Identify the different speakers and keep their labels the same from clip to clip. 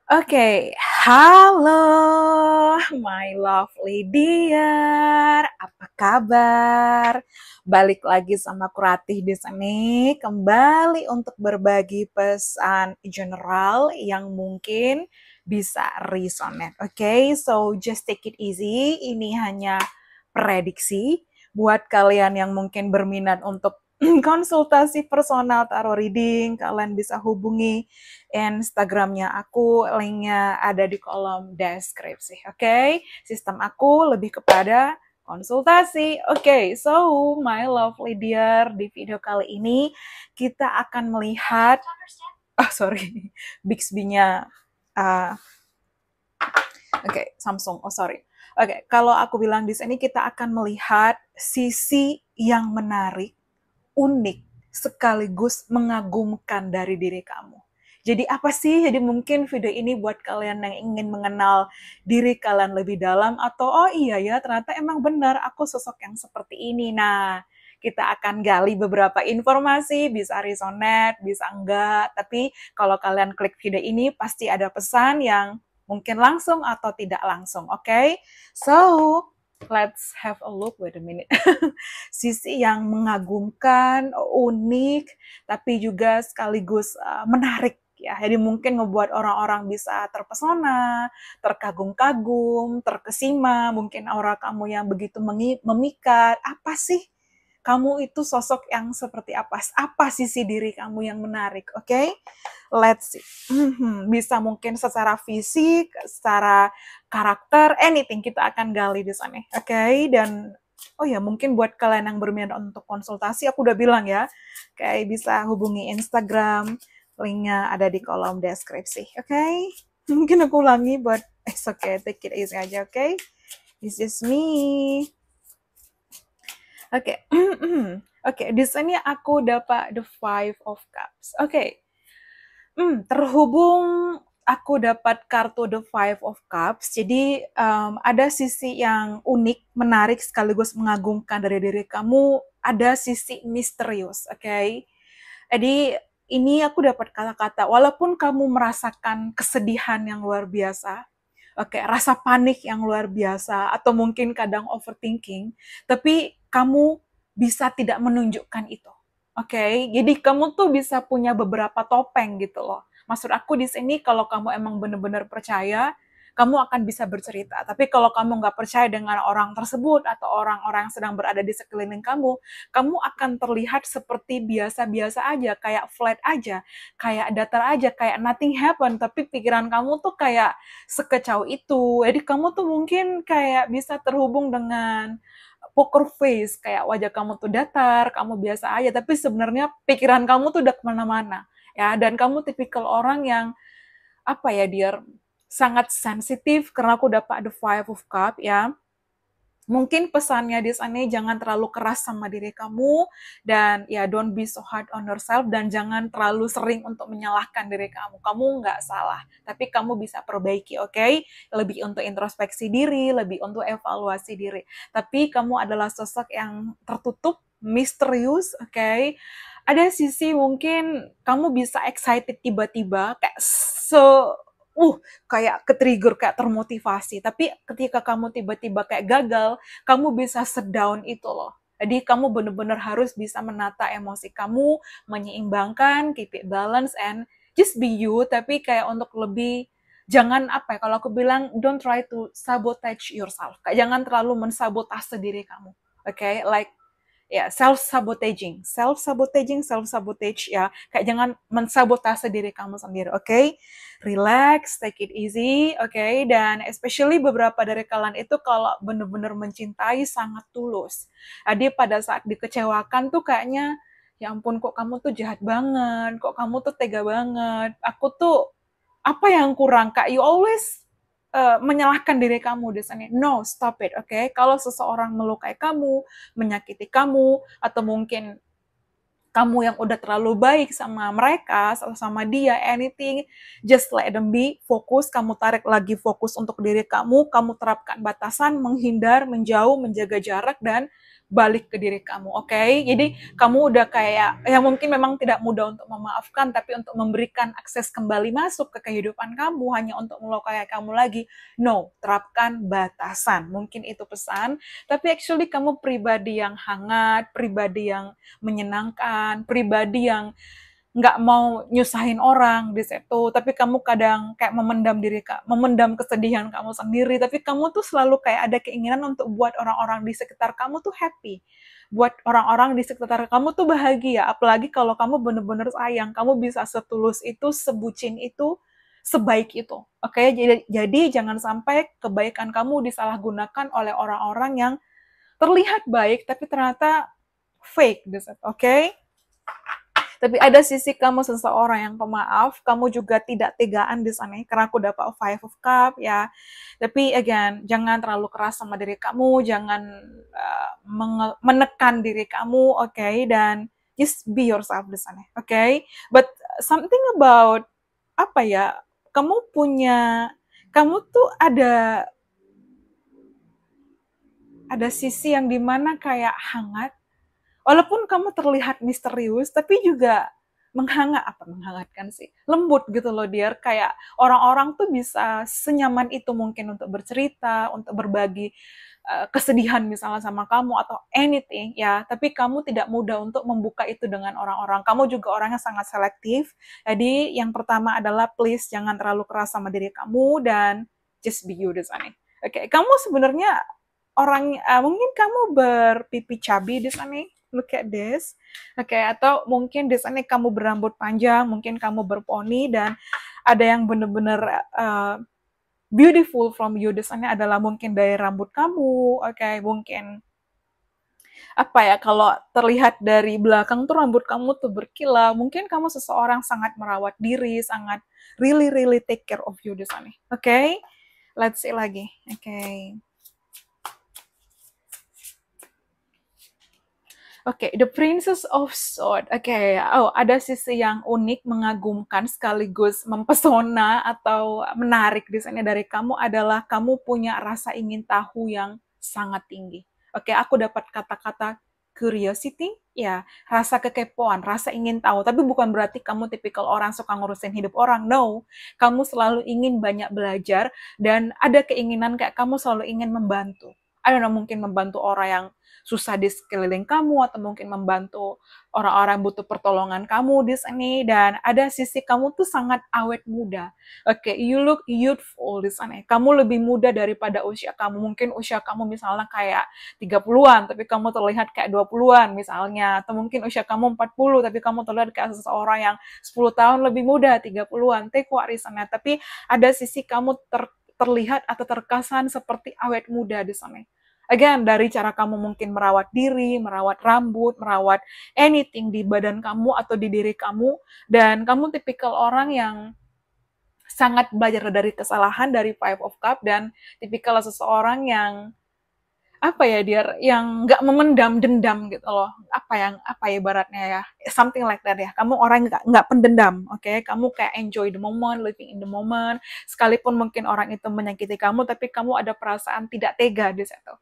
Speaker 1: Oke, halo my lovely dear, apa kabar? Balik lagi sama aku Ratih di sini, kembali untuk berbagi pesan general yang mungkin bisa resonate. Oke, so just take it easy. Ini hanya prediksi buat kalian yang mungkin berminat untuk konsultasi personal tarot reading, kalian bisa hubungi Instagramnya aku, linknya ada di kolom deskripsi. Oke, sistem aku lebih kepada konsultasi. Oke, so my lovely dear, di video kali ini kita akan melihat, sorry, Bixby-nya, uh, Samsung, sorry. Kalau aku bilang di sini kita akan melihat sisi yang menarik, unik, sekaligus mengagumkan dari diri kamu. Jadi apa sih? Jadi mungkin video ini buat kalian yang ingin mengenal diri kalian lebih dalam, atau oh iya ya ternyata emang benar aku sosok yang seperti ini. Nah, kita akan gali beberapa informasi, bisa resonate, bisa enggak. Tapi kalau kalian klik video ini pasti ada pesan yang mungkin langsung atau tidak langsung, oke? So, let's have a look, wait a minute. Sisi yang mengagumkan, unik, tapi juga sekaligus menarik ya. Jadi mungkin ngebuat orang-orang bisa terpesona, terkagum-kagum, terkesima, mungkin aura kamu yang begitu memikat. Apa sih kamu itu sosok yang seperti apa? Apa sisi diri kamu yang menarik? Oke, let's see. Bisa mungkin secara fisik, secara karakter, anything kita akan gali di sana. Oke, dan oh ya, mungkin buat kalian yang berminat untuk konsultasi, aku udah bilang ya, kayak bisa hubungi Instagram, linknya ada di kolom deskripsi. Oke, mungkin aku ulangi, but it's okay, take it easy aja. Oke, this is me. Oke, oke, di sini aku dapat the Five of Cups. Oke, terhubung aku dapat kartu the Five of Cups, jadi ada sisi yang unik, menarik, sekaligus mengagumkan dari diri kamu, ada sisi misterius, oke? Jadi ini aku dapat kata-kata, walaupun kamu merasakan kesedihan yang luar biasa, oke, rasa panik yang luar biasa, atau mungkin kadang overthinking, tapi kamu bisa tidak menunjukkan itu. Oke, jadi kamu tuh bisa punya beberapa topeng gitu loh. Maksud aku di sini kalau kamu emang benar-benar percaya, kamu akan bisa bercerita. Tapi kalau kamu nggak percaya dengan orang tersebut atau orang-orang yang sedang berada di sekeliling kamu akan terlihat seperti biasa-biasa aja, kayak flat aja, kayak datar aja, kayak nothing happen. Tapi pikiran kamu tuh kayak sekecau itu. Jadi kamu tuh mungkin kayak bisa terhubung dengan poker face, kayak wajah kamu tuh datar, kamu biasa aja, tapi sebenarnya pikiran kamu tuh udah kemana-mana. Ya, dan kamu tipikal orang yang apa ya, dia sangat sensitif karena aku dapat the Five of Cup ya. Mungkin pesannya di sana jangan terlalu keras sama diri kamu, dan ya don't be so hard on yourself, dan jangan terlalu sering untuk menyalahkan diri kamu. Kamu nggak salah, tapi kamu bisa perbaiki, oke? Lebih untuk introspeksi diri, lebih untuk evaluasi diri. Tapi kamu adalah sosok yang tertutup, misterius, oke? Ada sisi mungkin kamu bisa excited tiba-tiba, kayak kayak ke-trigger, kayak termotivasi. Tapi ketika kamu tiba-tiba kayak gagal, kamu bisa sedown itu loh. Jadi kamu benar-benar harus bisa menata emosi kamu, menyeimbangkan, keep it balance, and just be you, tapi kayak untuk lebih, jangan apa ya, kalau aku bilang, don't try to sabotage yourself. Kayak jangan terlalu mensabotase diri kamu. Oke, like ya self sabotage ya, kayak jangan mensabotase diri kamu sendiri, oke? Relax, take it easy, oke? Dan especially beberapa dari kalian itu kalau bener-bener mencintai sangat tulus, jadi pada saat dikecewakan tuh kayaknya ya ampun, kok kamu tuh jahat banget, kok kamu tuh tega banget, aku tuh apa yang kurang, kak, you always menyalahkan diri kamu di sana. No, stop it, oke? Kalau seseorang melukai kamu, menyakiti kamu, atau mungkin kamu yang udah terlalu baik sama mereka, sama dia, anything, just let them be, fokus, kamu tarik lagi fokus untuk diri kamu terapkan batasan, menghindar, menjauh, menjaga jarak, dan balik ke diri kamu, oke? Jadi kamu udah kayak, ya mungkin memang tidak mudah untuk memaafkan, tapi untuk memberikan akses kembali masuk ke kehidupan kamu hanya untuk melukai kamu lagi, no, terapkan batasan. Mungkin itu pesan, tapi actually kamu pribadi yang hangat, pribadi yang menyenangkan, pribadi yang nggak mau nyusahin orang di situ, tapi kamu kadang kayak memendam kesedihan kamu sendiri, tapi kamu tuh selalu kayak ada keinginan untuk buat orang-orang di sekitar kamu tuh happy, buat orang-orang di sekitar kamu tuh bahagia, apalagi kalau kamu bener-bener sayang, kamu bisa setulus itu, sebucin itu, sebaik itu, oke? Jadi jangan sampai kebaikan kamu disalahgunakan oleh orang-orang yang terlihat baik, tapi ternyata fake, oke? Tapi ada sisi kamu seseorang yang pemaaf, kamu juga tidak tegaan di sana, karena aku dapat Five of Cup, ya. Tapi again, jangan terlalu keras sama diri kamu, jangan menekan diri kamu, oke? Dan just be yourself di sana, oke? But something about, apa ya, kamu tuh ada sisi yang dimana kayak hangat, walaupun kamu terlihat misterius, tapi juga menghangatkan sih, lembut gitu loh, dia kayak orang-orang tuh bisa senyaman itu mungkin untuk bercerita, untuk berbagi kesedihan misalnya sama kamu atau anything ya, tapi kamu tidak mudah untuk membuka itu dengan orang-orang. Kamu juga orangnya sangat selektif. Jadi yang pertama adalah please jangan terlalu keras sama diri kamu dan just be you di sana. Oke, kamu sebenarnya orang mungkin kamu berpipi cabi di sana. Look at this. Oke, atau mungkin di sana kamu berambut panjang, mungkin kamu berponi dan ada yang benar-benar beautiful from you di sana adalah mungkin dari rambut kamu, oke, mungkin apa ya, kalau terlihat dari belakang tuh rambut kamu tuh berkilau, mungkin kamu seseorang sangat merawat diri, sangat really really take care of you di sana. Oke? Let's see lagi. Oke. Oke, The Princess of Swords. Oke, oh ada sisi yang unik, mengagumkan, sekaligus mempesona atau menarik di sini dari kamu adalah kamu punya rasa ingin tahu yang sangat tinggi. Oke, aku dapat kata-kata curiosity, ya, rasa kekepoan, rasa ingin tahu. Tapi bukan berarti kamu tipikal orang suka ngurusin hidup orang. No, kamu selalu ingin banyak belajar dan ada keinginan kayak kamu selalu ingin membantu. I don't know, mungkin membantu orang yang susah di sekeliling kamu atau mungkin membantu orang-orang butuh pertolongan kamu di sini, dan ada sisi kamu tuh sangat awet muda. Oke, you look youthful di sana. Kamu lebih muda daripada usia kamu. Mungkin usia kamu misalnya kayak 30-an tapi kamu terlihat kayak 20-an misalnya, atau mungkin usia kamu 40 tapi kamu terlihat kayak seseorang yang 10 tahun lebih muda, 30-an. Take what di sana. Tapi ada sisi kamu terlihat atau terkesan seperti awet muda di sana. Again, dari cara kamu mungkin merawat diri, merawat rambut, merawat anything di badan kamu atau di diri kamu, dan kamu tipikal orang yang sangat belajar dari kesalahan, dari Five of Cup, dan tipikal seseorang yang apa ya, dia yang nggak memendam dendam gitu loh, apa ya ibaratnya ya, something like that ya, kamu orang nggak pendendam, oke? Kamu kayak enjoy the moment, living in the moment, sekalipun mungkin orang itu menyakiti kamu, tapi kamu ada perasaan tidak tega di situ.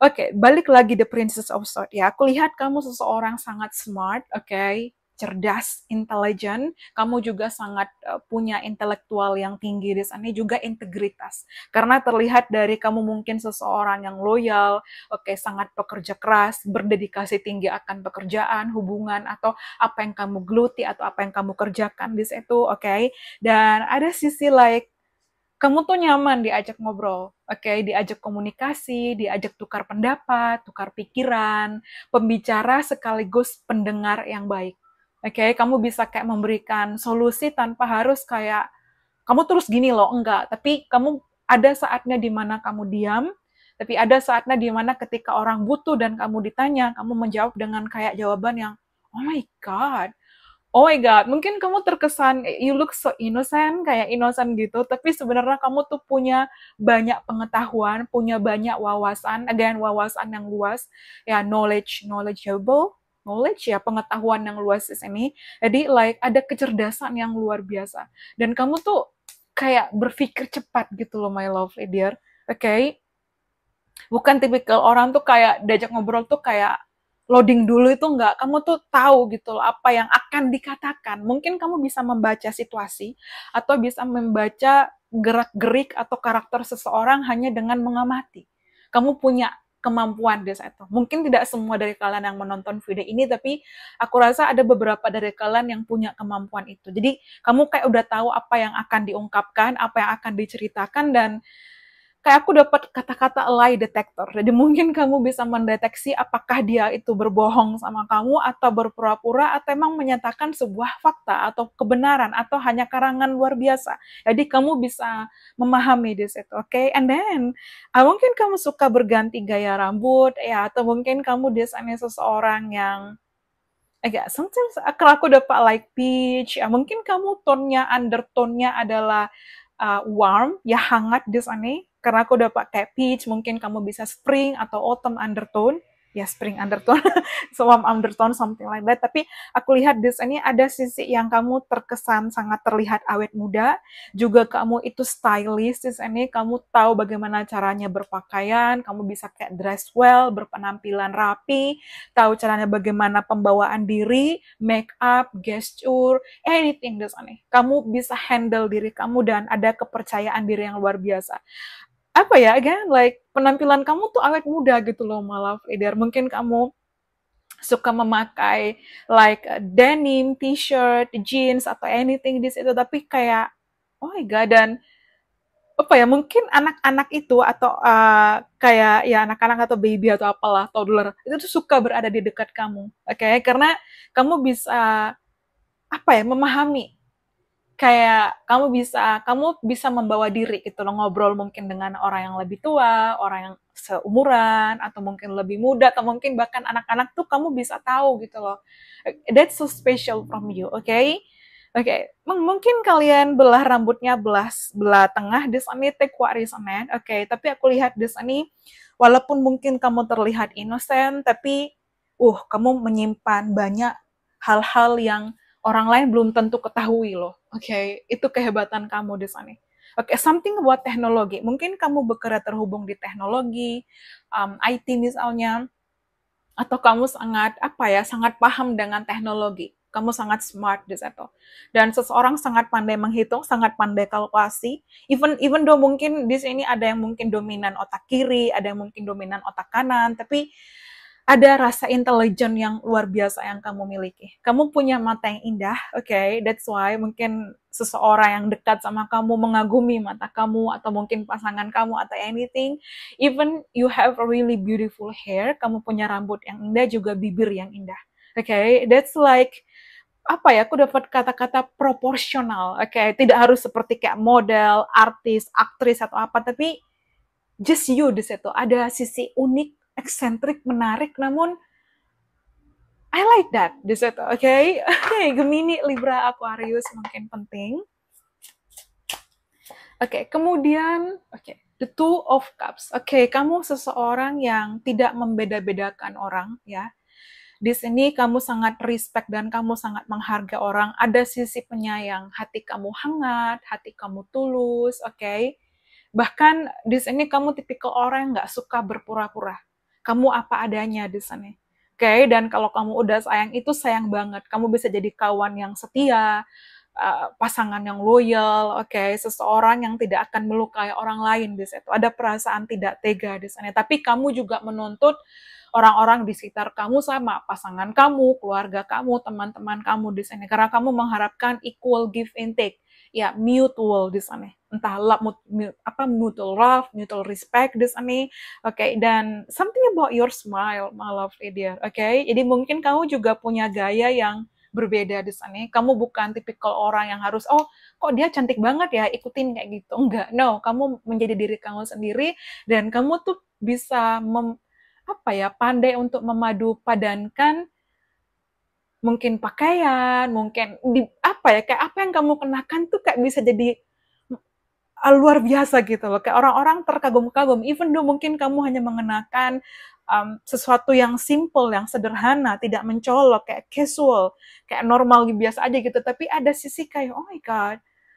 Speaker 1: Oke, balik lagi The Princess of Swords ya. Aku lihat kamu seseorang sangat smart, oke, cerdas, intelijen. Kamu juga sangat punya intelektual yang tinggi di sana, juga integritas. Karena terlihat dari kamu mungkin seseorang yang loyal, oke, sangat pekerja keras, berdedikasi tinggi akan pekerjaan, hubungan, atau apa yang kamu geluti atau apa yang kamu kerjakan di situ, oke. Dan ada sisi like kamu tuh nyaman diajak ngobrol, oke, diajak komunikasi, diajak tukar pendapat, tukar pikiran, pembicara sekaligus pendengar yang baik. Oke, kamu bisa kayak memberikan solusi tanpa harus kayak kamu terus gini loh, enggak. Tapi kamu ada saatnya di mana kamu diam, tapi ada saatnya di mana ketika orang butuh dan kamu ditanya, kamu menjawab dengan kayak jawaban yang, oh my God, oh my God, mungkin kamu terkesan, you look so innocent, kayak innocent gitu, tapi sebenarnya kamu tuh punya banyak pengetahuan, punya banyak wawasan, again, wawasan yang luas, ya, knowledge ya, pengetahuan yang luas di sini. Jadi, like, ada kecerdasan yang luar biasa. Dan kamu tuh kayak berpikir cepat gitu loh, my lovely dear. Oke? Bukan tipikal orang tuh kayak diajak ngobrol tuh kayak loading dulu, itu enggak. Kamu tuh tahu gitu loh apa yang akan dikatakan. Mungkin kamu bisa membaca situasi atau bisa membaca gerak-gerik atau karakter seseorang hanya dengan mengamati. Kamu punya kemampuan di situ. Mungkin tidak semua dari kalian yang menonton video ini, tapi aku rasa ada beberapa dari kalian yang punya kemampuan itu. Jadi kamu kayak udah tahu apa yang akan diungkapkan, apa yang akan diceritakan, dan kayak aku dapat kata-kata lie detector. Jadi mungkin kamu bisa mendeteksi apakah dia itu berbohong sama kamu atau berpura-pura atau emang menyatakan sebuah fakta atau kebenaran atau hanya karangan luar biasa. Jadi kamu bisa memahami di situ, oke? Okay? And then mungkin kamu suka berganti gaya rambut ya, atau mungkin kamu desainnya seseorang yang agak sometimes kalau aku dapat like peach, ya mungkin kamu tone-nya, undertone-nya adalah warm, ya hangat di sana. Karena aku dapat kayak peach, mungkin kamu bisa spring atau autumn undertone. Ya spring undertone, so warm undertone, something like that. Tapi aku lihat di sini ada sisi yang kamu terkesan sangat terlihat awet muda, juga kamu itu stylish di sini, kamu tahu bagaimana caranya berpakaian, kamu bisa kayak dress well, berpenampilan rapi, tahu caranya bagaimana pembawaan diri, make up, gesture, anything di sana. Kamu bisa handle diri kamu dan ada kepercayaan diri yang luar biasa. Apa ya, again, like penampilan kamu tuh awet muda gitu loh, malah Feder. Mungkin kamu suka memakai like denim, t-shirt, jeans atau anything di situ, tapi kayak oh my god. Dan apa ya, mungkin anak-anak itu atau kayak ya anak-anak atau baby atau apalah toddler itu tuh suka berada di dekat kamu, oke? Okay? Karena kamu bisa apa ya, memahami, kayak kamu bisa membawa diri gitu loh, ngobrol mungkin dengan orang yang lebih tua, orang yang seumuran, atau mungkin lebih muda, atau mungkin bahkan anak-anak tuh kamu bisa tahu gitu loh. That's so special from you, oke? Okay? Oke, okay. Mungkin kalian belah rambutnya belah tengah di sini, take what is man. Oke, okay. Tapi aku lihat di sini, walaupun mungkin kamu terlihat innocent, tapi kamu menyimpan banyak hal-hal yang orang lain belum tentu ketahui loh. Oke, okay? Itu kehebatan kamu di sini. Oke, okay. Something about teknologi. Mungkin kamu bekerja terhubung di teknologi, IT misalnya, atau kamu sangat paham dengan teknologi, kamu sangat smart di situ, dan seseorang sangat pandai menghitung, sangat pandai kalkulasi, even though mungkin di sini ada yang mungkin dominan otak kiri, ada yang mungkin dominan otak kanan, tapi ada rasa intelijen yang luar biasa yang kamu miliki. Kamu punya mata yang indah, oke? Okay? That's why mungkin seseorang yang dekat sama kamu mengagumi mata kamu, atau mungkin pasangan kamu, atau anything. Even you have a really beautiful hair, kamu punya rambut yang indah, juga bibir yang indah. Oke, okay? That's like apa ya? Aku dapat kata-kata proporsional. Oke, okay? Tidak harus seperti kayak model, artis, aktris atau apa, tapi just you di situ. Ada sisi unik, eksentrik, menarik, namun I like that di situ, oke? Okay? Gemini, Libra, Aquarius mungkin penting. Oke, kemudian the Two of Cups. Oke, kamu seseorang yang tidak membeda-bedakan orang ya. Di sini kamu sangat respect dan kamu sangat menghargai orang. Ada sisi penyayang, hati kamu hangat, hati kamu tulus, oke? Bahkan di sini kamu tipikal orang yang nggak suka berpura-pura. Kamu apa adanya di sini. Oke, dan kalau kamu udah sayang, itu sayang banget. Kamu bisa jadi kawan yang setia, pasangan yang loyal, seseorang yang tidak akan melukai orang lain di situ. Ada perasaan tidak tega di sana. Tapi kamu juga menuntut orang-orang di sekitar kamu sama, pasangan kamu, keluarga kamu, teman-teman kamu di sini. Karena kamu mengharapkan equal give and take. Ya, mutual di sana. Entah mutual love, mutual respect di sana. Dan something about your smile, my lovely dear. Jadi mungkin kamu juga punya gaya yang berbeda di sana. Kamu bukan tipikal orang yang harus, kok dia cantik banget ya, ikutin kayak gitu. Enggak, no. Kamu menjadi diri kamu sendiri, dan kamu tuh bisa pandai untuk memadu padankan mungkin pakaian, mungkin kayak apa yang kamu kenakan tuh kayak bisa jadi luar biasa gitu loh. Kayak orang-orang terkagum-kagum, even though mungkin kamu hanya mengenakan sesuatu yang simple, yang sederhana, tidak mencolok, kayak casual, kayak normal biasa aja gitu. Tapi ada sisi kayak, oh my god,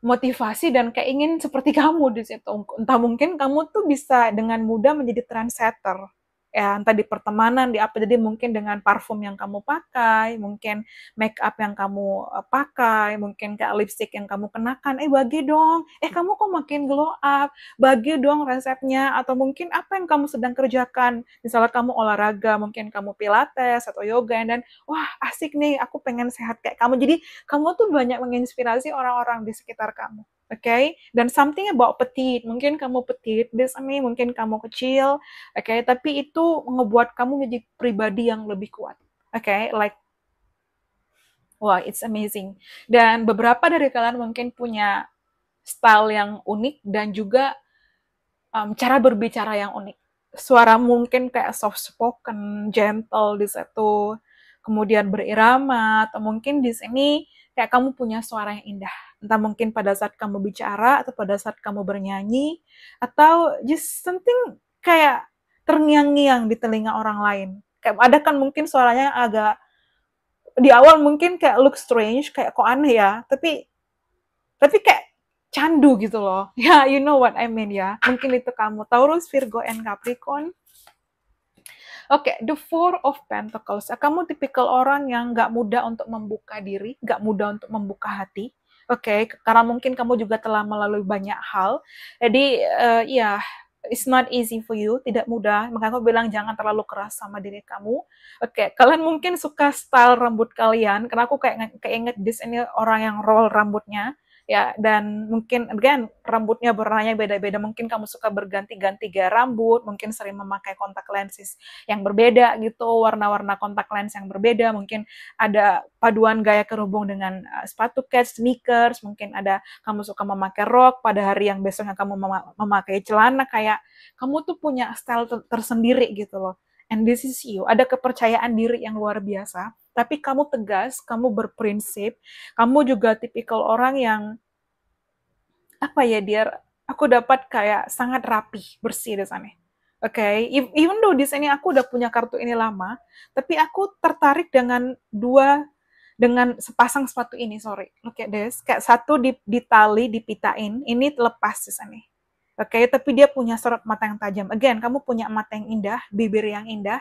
Speaker 1: motivasi dan kayak ingin seperti kamu di situ. Entah mungkin kamu tuh bisa dengan mudah menjadi trendsetter. Ya, entah di pertemanan, di apa. Jadi mungkin dengan parfum yang kamu pakai, mungkin make up yang kamu pakai, mungkin kayak lipstick yang kamu kenakan, bagi dong. Kamu kok makin glow up? Bagi dong resepnya. Atau mungkin apa yang kamu sedang kerjakan. Misalnya kamu olahraga, mungkin kamu pilates atau yoga, dan wah asik nih, aku pengen sehat kayak kamu. Jadi kamu tuh banyak menginspirasi orang-orang di sekitar kamu. Oke, dan something about petite, mungkin kamu petite di sini, mungkin kamu kecil, tapi itu ngebuat kamu menjadi pribadi yang lebih kuat. Like, wah, it's amazing. Dan beberapa dari kalian mungkin punya style yang unik dan juga cara berbicara yang unik. Suara mungkin kayak soft spoken, gentle di situ, kemudian berirama, atau mungkin di sini kayak kamu punya suara yang indah. Entah mungkin pada saat kamu bicara, atau pada saat kamu bernyanyi, atau just something kayak terngiang-ngiang di telinga orang lain. Kayak ada kan mungkin suaranya agak, di awal mungkin kayak look strange, kayak kok aneh ya, tapi kayak candu gitu loh. Ya, you know what I mean ya. Mungkin itu kamu. Taurus, Virgo, and Capricorn. Oke, the Four of Pentacles. Kamu tipikal orang yang nggak mudah untuk membuka diri, nggak mudah untuk membuka hati. Karena mungkin kamu juga telah melalui banyak hal. Jadi, ya, it's not easy for you, tidak mudah. Makanya aku bilang jangan terlalu keras sama diri kamu. Kalian mungkin suka style rambut kalian, karena aku kayak inget di sini orang yang roll rambutnya. Ya, dan mungkin again rambutnya warnanya beda-beda, mungkin kamu suka berganti-ganti gaya rambut, mungkin sering memakai kontak lenses yang berbeda gitu, warna-warna kontak lens yang berbeda, mungkin ada paduan gaya kerhubung dengan sepatu kets, sneakers, mungkin ada kamu suka memakai rok pada hari yang besoknya kamu memakai celana, kayak kamu tuh punya style tersendiri gitu loh. And this is you, ada kepercayaan diri yang luar biasa, tapi kamu tegas, kamu berprinsip, kamu juga tipikal orang yang apa ya, dia aku dapat kayak sangat rapi, bersih di sana. Even though di sini aku udah punya kartu ini lama, tapi aku tertarik dengan sepasang sepatu ini, sorry. Look at this, kayak satu di tali, dipitain, ini lepas di sini. Tapi dia punya sorot mata yang tajam. Again, kamu punya mata yang indah, bibir yang indah.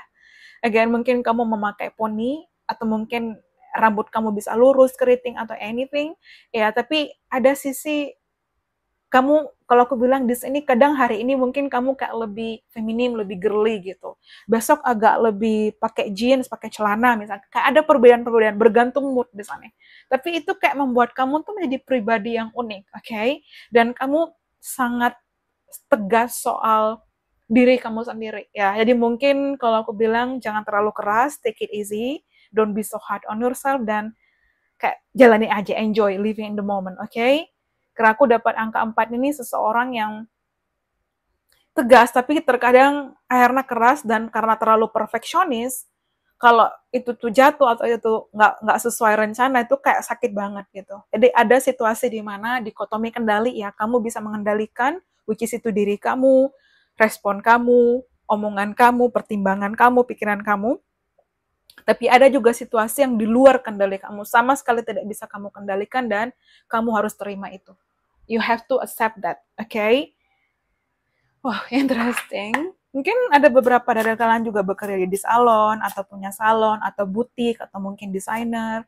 Speaker 1: Again, mungkin kamu memakai poni, atau mungkin rambut kamu bisa lurus, keriting, atau anything. Ya, tapi ada sisi kamu, kalau aku bilang di sini kadang hari ini mungkin kamu kayak lebih feminim, lebih girly gitu. Besok agak lebih pakai jeans, pakai celana misalnya. Kayak ada perbedaan-perbedaan bergantung mood di sana. Tapi itu kayak membuat kamu tuh menjadi pribadi yang unik, Dan kamu sangat tegas soal diri kamu sendiri ya. Jadi mungkin kalau aku bilang jangan terlalu keras, take it easy, don't be so hard on yourself, dan kayak jalani aja, enjoy living in the moment, Karena aku dapat angka 4 ini seseorang yang tegas, tapi terkadang akhirnya keras, dan karena terlalu perfeksionis, kalau itu tuh jatuh atau itu nggak sesuai rencana, itu kayak sakit banget gitu. Jadi ada situasi di mana dikotomi kendali ya, kamu bisa mengendalikan, which is itu diri kamu, respon kamu, omongan kamu, pertimbangan kamu, pikiran kamu. Tapi ada juga situasi yang di luar kendali kamu, sama sekali tidak bisa kamu kendalikan, dan kamu harus terima itu. You have to accept that, Wah, interesting. Mungkin ada beberapa dari kalian juga bekerja di salon, atau punya salon, atau butik, atau mungkin desainer.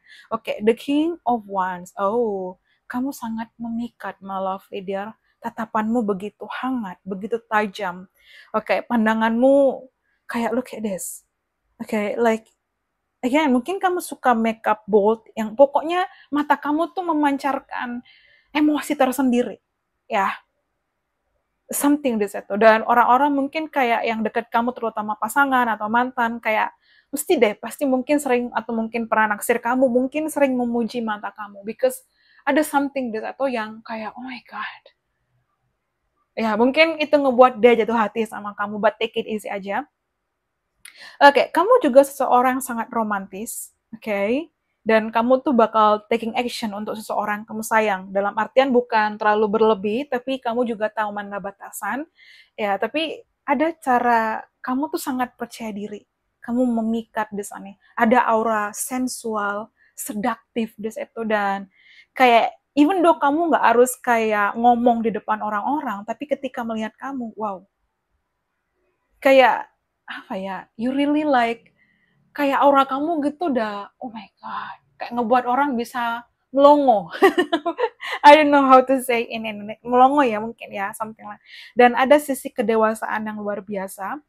Speaker 1: The King of Wands. Oh, kamu sangat memikat, my lovely dear. Tatapanmu begitu hangat, begitu tajam. Pandanganmu kayak look at this. Like, again, mungkin kamu suka makeup bold, yang pokoknya mata kamu tuh memancarkan emosi tersendiri. Ya, something di situ. Dan orang-orang mungkin kayak yang dekat kamu, terutama pasangan atau mantan, kayak pasti mungkin sering, atau mungkin pernah naksir kamu, mungkin sering memuji mata kamu, because ada something di situ yang kayak, oh my god. Ya, mungkin itu ngebuat dia jatuh hati sama kamu, but take it easy aja. Kamu juga seseorang yang sangat romantis, dan kamu tuh bakal taking action untuk seseorang kamu sayang. Dalam artian bukan terlalu berlebih, tapi kamu juga tahu mana batasan. Ya, tapi ada cara, kamu tuh sangat percaya diri. Kamu memikat di sana. Ada aura sensual, sedaktif di situ, dan kayak Even though kamu nggak harus kayak ngomong di depan orang-orang, tapi ketika melihat kamu, wow, kayak apa ya, you really like, kayak aura kamu gitu udah, oh my god, kayak ngebuat orang bisa melongo. I don't know how to say in Indonesia, melongo ya mungkin ya, something like. Dan ada sisi kedewasaan yang luar biasa.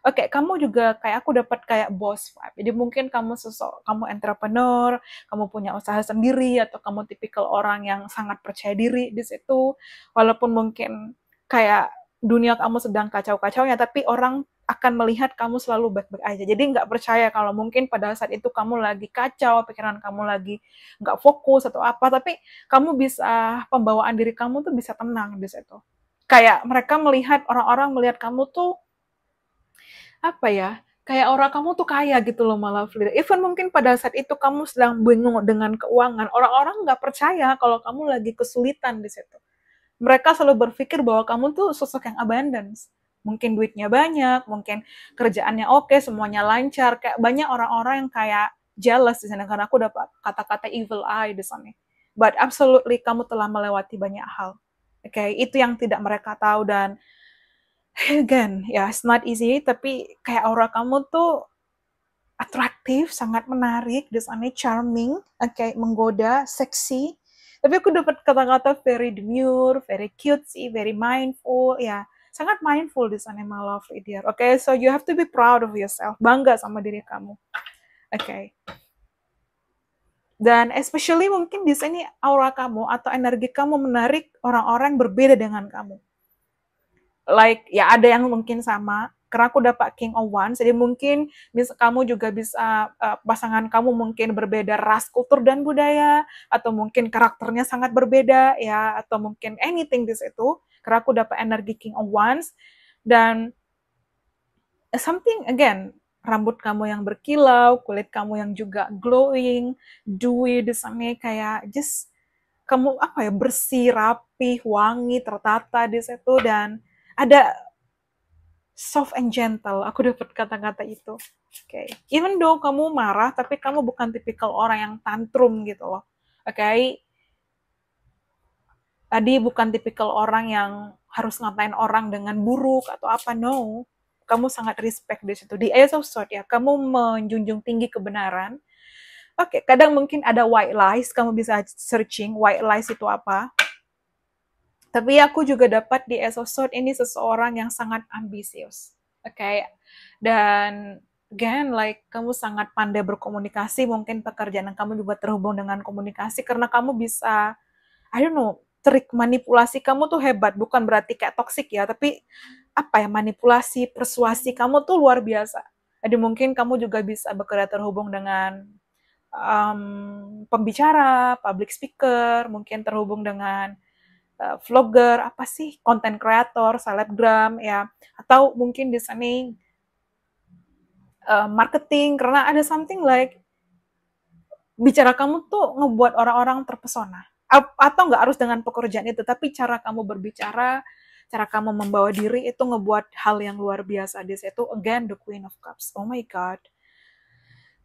Speaker 1: Oke, kamu juga kayak aku dapat kayak boss vibe. Jadi mungkin kamu kamu entrepreneur, kamu punya usaha sendiri, atau kamu tipikal orang yang sangat percaya diri di situ. Walaupun mungkin kayak dunia kamu sedang kacau-kacaunya, tapi orang akan melihat kamu selalu baik-baik aja. Jadi nggak percaya kalau mungkin pada saat itu kamu lagi kacau, pikiran kamu lagi nggak fokus atau apa, tapi kamu bisa, pembawaan diri kamu tuh bisa tenang di situ. Kayak mereka melihat, orang-orang melihat kamu tuh apa ya, kayak orang kamu tuh kaya gitu loh malah Frida. Even mungkin pada saat itu kamu sedang bingung dengan keuangan, orang-orang nggak percaya kalau kamu lagi kesulitan di situ. Mereka selalu berpikir bahwa kamu tuh sosok yang abundance. Mungkin duitnya banyak, mungkin kerjaannya oke, semuanya lancar. Kayak banyak orang-orang yang kayak jealous di sana karena aku dapat kata-kata evil eye di sana. But absolutely kamu telah melewati banyak hal. Oke, itu yang tidak mereka tahu. Dan again, ya, it's not easy, tapi kayak aura kamu tuh atraktif, sangat menarik, di sana charming, oke, menggoda, seksi. Tapi aku dapat kata-kata very demure, very cutesy, very mindful, ya, sangat mindful di sana, my lovely dear. Oke, so you have to be proud of yourself, bangga sama diri kamu. Oke. Dan especially mungkin di sini aura kamu atau energi kamu menarik orang-orang yang berbeda dengan kamu. Like ya ada yang mungkin sama, karena aku dapat King of Wands, jadi mungkin kamu juga bisa, pasangan kamu mungkin berbeda ras, kultur, dan budaya, atau mungkin karakternya sangat berbeda ya, atau mungkin anything di situ, karena aku dapat energi King of Wands. Dan something again, rambut kamu yang berkilau, kulit kamu yang juga glowing, dewy di sana, kayak just kamu apa ya, bersih, rapi, wangi, tertata di situ. Dan ada soft and gentle. Aku dapat kata-kata itu. Oke. Even though kamu marah, tapi kamu bukan tipikal orang yang tantrum gitu loh. Oke. Tadi bukan tipikal orang yang harus ngatain orang dengan buruk atau apa. No. Kamu sangat respect di situ. Di Ace of Swords ya, kamu menjunjung tinggi kebenaran. Oke, kadang mungkin ada white lies, kamu bisa searching white lies itu apa. Tapi aku juga dapat di Ace of Swords ini seseorang yang sangat ambisius. Oke. Dan again, like kamu sangat pandai berkomunikasi, mungkin pekerjaan kamu juga terhubung dengan komunikasi karena kamu bisa, I don't know, trik manipulasi kamu tuh hebat, bukan berarti kayak toksik ya, tapi apa ya, manipulasi, persuasi kamu tuh luar biasa. Jadi mungkin kamu juga bisa bekerja terhubung dengan pembicara, public speaker, mungkin terhubung dengan vlogger, apa sih, content creator, selebgram ya, atau mungkin di sini marketing, karena ada something like bicara kamu tuh ngebuat orang-orang terpesona. Atau nggak harus dengan pekerjaan itu, tapi cara kamu berbicara, cara kamu membawa diri itu ngebuat hal yang luar biasa di situ. Again, the Queen of Cups. Oh my God.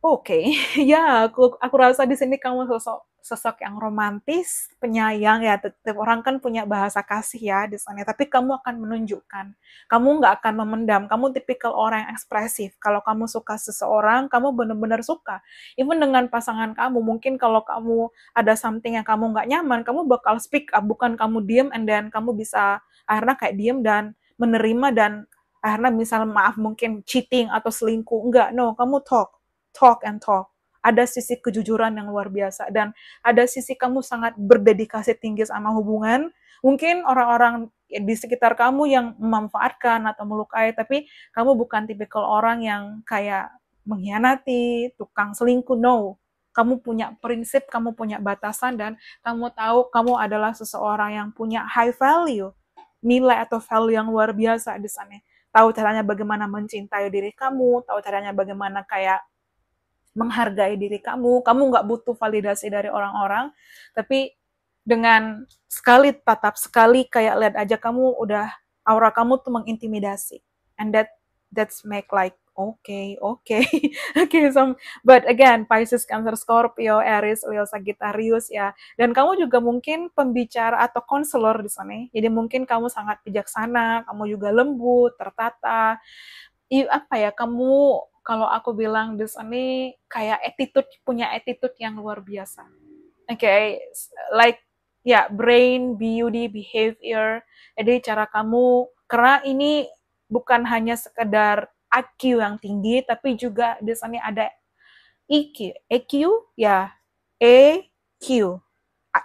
Speaker 1: Oke, ya aku rasa di sini kamu sosok sosok yang romantis, penyayang ya. Tiap orang kan punya bahasa kasih ya di sana. Tapi kamu akan menunjukkan, kamu nggak akan memendam. Kamu tipikal orang yang ekspresif. Kalau kamu suka seseorang, kamu benar-benar suka. Even dengan pasangan kamu, mungkin kalau kamu ada something yang kamu nggak nyaman, kamu bakal speak up. Bukan kamu diem and then kamu bisa akhirnya kayak diem dan menerima dan akhirnya misalnya maaf mungkin cheating atau selingkuh. Enggak, no, kamu talk and talk. Ada sisi kejujuran yang luar biasa dan ada sisi kamu sangat berdedikasi tinggi sama hubungan. Mungkin orang-orang di sekitar kamu yang memanfaatkan atau melukai, tapi kamu bukan tipikal orang yang kayak mengkhianati, tukang selingkuh, no. Kamu punya prinsip, kamu punya batasan, dan kamu tahu kamu adalah seseorang yang punya high value, nilai atau value yang luar biasa di sana. Tahu caranya bagaimana mencintai diri kamu, tahu caranya bagaimana kayak menghargai diri kamu, kamu nggak butuh validasi dari orang-orang, tapi dengan sekali tatap, sekali kayak lihat aja kamu udah, aura kamu tuh mengintimidasi, and that's make like, Okay, okay, okay. But again, Pisces, Cancer, Scorpio, Aries, Leo, Sagittarius ya. Dan kamu juga mungkin pembicara atau konselor di sana. Jadi mungkin kamu sangat bijaksana, kamu juga lembut, tertata. Apa ya? Kamu kalau aku bilang di sana kayak punya attitude yang luar biasa. Okay, like ya, brain, beauty, behavior. Jadi cara kamu, karena ini bukan hanya sekedar IQ yang tinggi, tapi juga di sana ada EQ, EQ ya, EQ,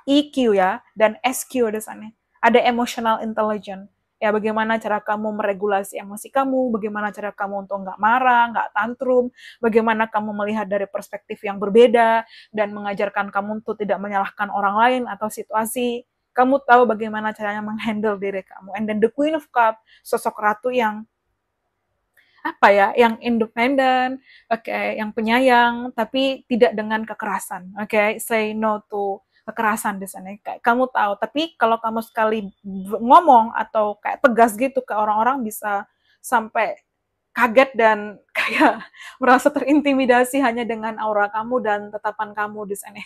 Speaker 1: EQ ya, dan SQ di sana. Ada emotional intelligence. Ya, bagaimana cara kamu meregulasi emosi kamu, bagaimana cara kamu untuk nggak marah, nggak tantrum, bagaimana kamu melihat dari perspektif yang berbeda, dan mengajarkan kamu untuk tidak menyalahkan orang lain atau situasi. Kamu tahu bagaimana caranya menghandle diri kamu. And then the Queen of Cups, sosok ratu yang apa ya, yang independen, oke, yang penyayang, tapi tidak dengan kekerasan, oke, say no to kekerasan di sana. Kayak kamu tahu, tapi kalau kamu sekali ngomong atau kayak tegas gitu ke orang-orang bisa sampai kaget dan kayak merasa terintimidasi hanya dengan aura kamu dan tatapan kamu di sana.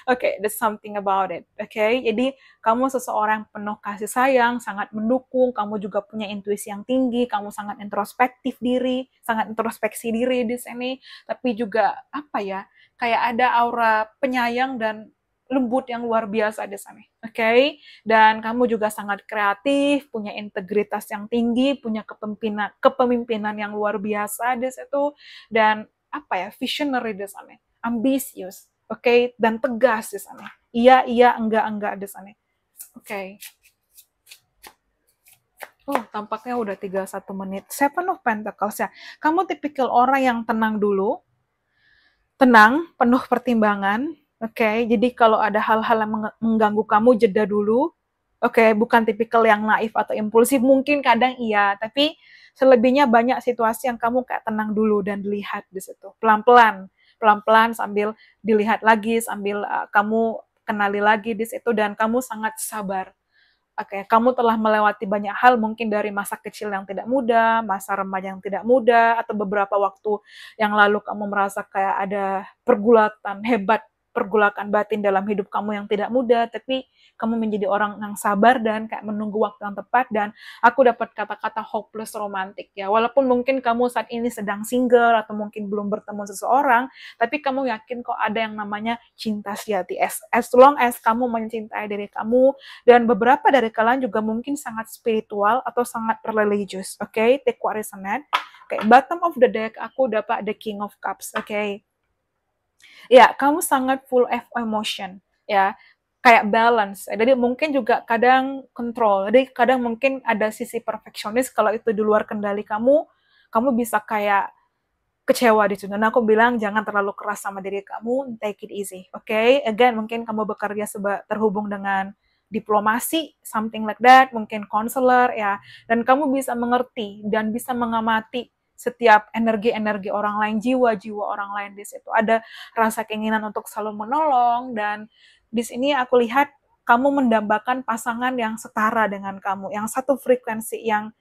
Speaker 1: Oke, there's something about it. Oke, jadi kamu seseorang penuh kasih sayang, sangat mendukung, kamu juga punya intuisi yang tinggi, kamu sangat introspektif diri, sangat introspeksi diri di sini, tapi juga apa ya, kayak ada aura penyayang dan lembut yang luar biasa di sana. Oke, dan kamu juga sangat kreatif, punya integritas yang tinggi, punya kepemimpinan yang luar biasa di situ, dan apa ya, visionary di sana, ambisius, oke, dan tegas di sana. Iya, iya, enggak di sana. Oke. Oh, tampaknya udah 31 menit. Seven of Pentacles ya. Kamu tipikal orang yang tenang dulu, tenang, penuh pertimbangan. Oke, jadi kalau ada hal-hal yang mengganggu kamu, jeda dulu. Oke, bukan tipikal yang naif atau impulsif. Mungkin kadang iya, tapi selebihnya banyak situasi yang kamu kayak tenang dulu dan dilihat di situ. Pelan-pelan, pelan-pelan sambil dilihat lagi, sambil kamu kenali lagi di situ, dan kamu sangat sabar. Oke, kamu telah melewati banyak hal, mungkin dari masa kecil yang tidak mudah, masa remaja yang tidak mudah, atau beberapa waktu yang lalu kamu merasa kayak ada pergulatan hebat, pergulakan batin dalam hidup kamu yang tidak mudah, tapi kamu menjadi orang yang sabar dan kayak menunggu waktu yang tepat, dan aku dapat kata-kata hopeless romantic ya. Walaupun mungkin kamu saat ini sedang single atau mungkin belum bertemu seseorang, tapi kamu yakin kok ada yang namanya cinta sejati. As long as kamu mencintai diri kamu, dan beberapa dari kalian juga mungkin sangat spiritual atau sangat religious. Oke, okay? Take what resonate. Oke, okay. Bottom of the deck aku dapat the King of Cups. Oke, okay. Ya, kamu sangat full of emotion. Ya, kayak balance. Jadi mungkin juga kadang control. Jadi kadang mungkin ada sisi perfeksionis, kalau itu di luar kendali kamu, kamu bisa kayak kecewa di situ. Dan aku bilang jangan terlalu keras sama diri kamu, take it easy. Oke, okay? Again, mungkin kamu bekerja terhubung dengan diplomasi, something like that, mungkin konselor ya, dan kamu bisa mengerti dan bisa mengamati setiap energi-energi orang lain, jiwa-jiwa orang lain di situ. Ada rasa keinginan untuk selalu menolong, dan di sini aku lihat kamu mendambakan pasangan yang setara dengan kamu, yang satu frekuensi, yang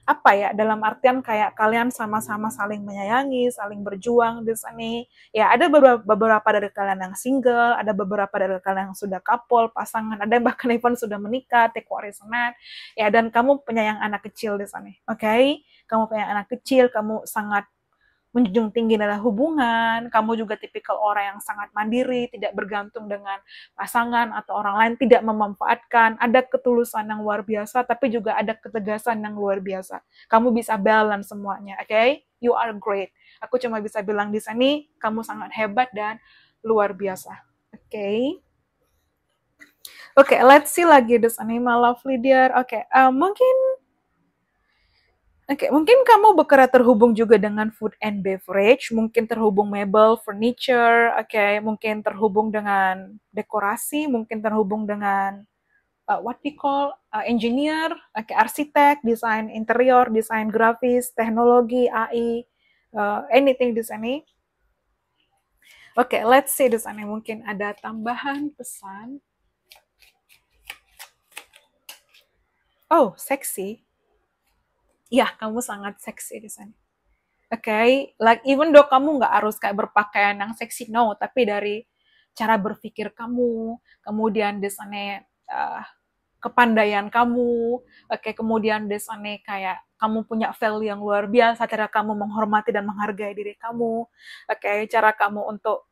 Speaker 1: apa ya, dalam artian kayak kalian sama-sama saling menyayangi, saling berjuang di sini. Ya, ada beberapa dari kalian yang single, ada beberapa dari kalian yang sudah couple, pasangan, ada yang bahkan even sudah menikah, take what is not. Ya, dan kamu penyayang anak kecil di sana. Oke? Okay? Kamu penyayang anak kecil, kamu sangat menjunjung tinggi dalam hubungan, kamu juga tipikal orang yang sangat mandiri, tidak bergantung dengan pasangan atau orang lain, tidak memanfaatkan, ada ketulusan yang luar biasa, tapi juga ada ketegasan yang luar biasa. Kamu bisa balance semuanya, oke? Okay? You are great. Aku cuma bisa bilang di sini, kamu sangat hebat dan luar biasa. Oke? Okay? Oke, okay, let's see lagi this animal lovely dear. Oke, mungkin kamu bekerja terhubung juga dengan food and beverage, mungkin terhubung mebel, furniture, mungkin terhubung dengan dekorasi, mungkin terhubung dengan what we call engineer, arsitek, desain interior, desain grafis, teknologi, AI, anything di sini. Oke, let's see di sana, mungkin ada tambahan pesan. Oh, seksi. Ya, kamu sangat seksi di sana. Like even though kamu nggak harus kayak berpakaian yang seksi, no, tapi dari cara berpikir kamu, kemudian di sana kepandaian kamu, kemudian di sana kayak kamu punya value yang luar biasa, cara kamu menghormati dan menghargai diri kamu, cara kamu untuk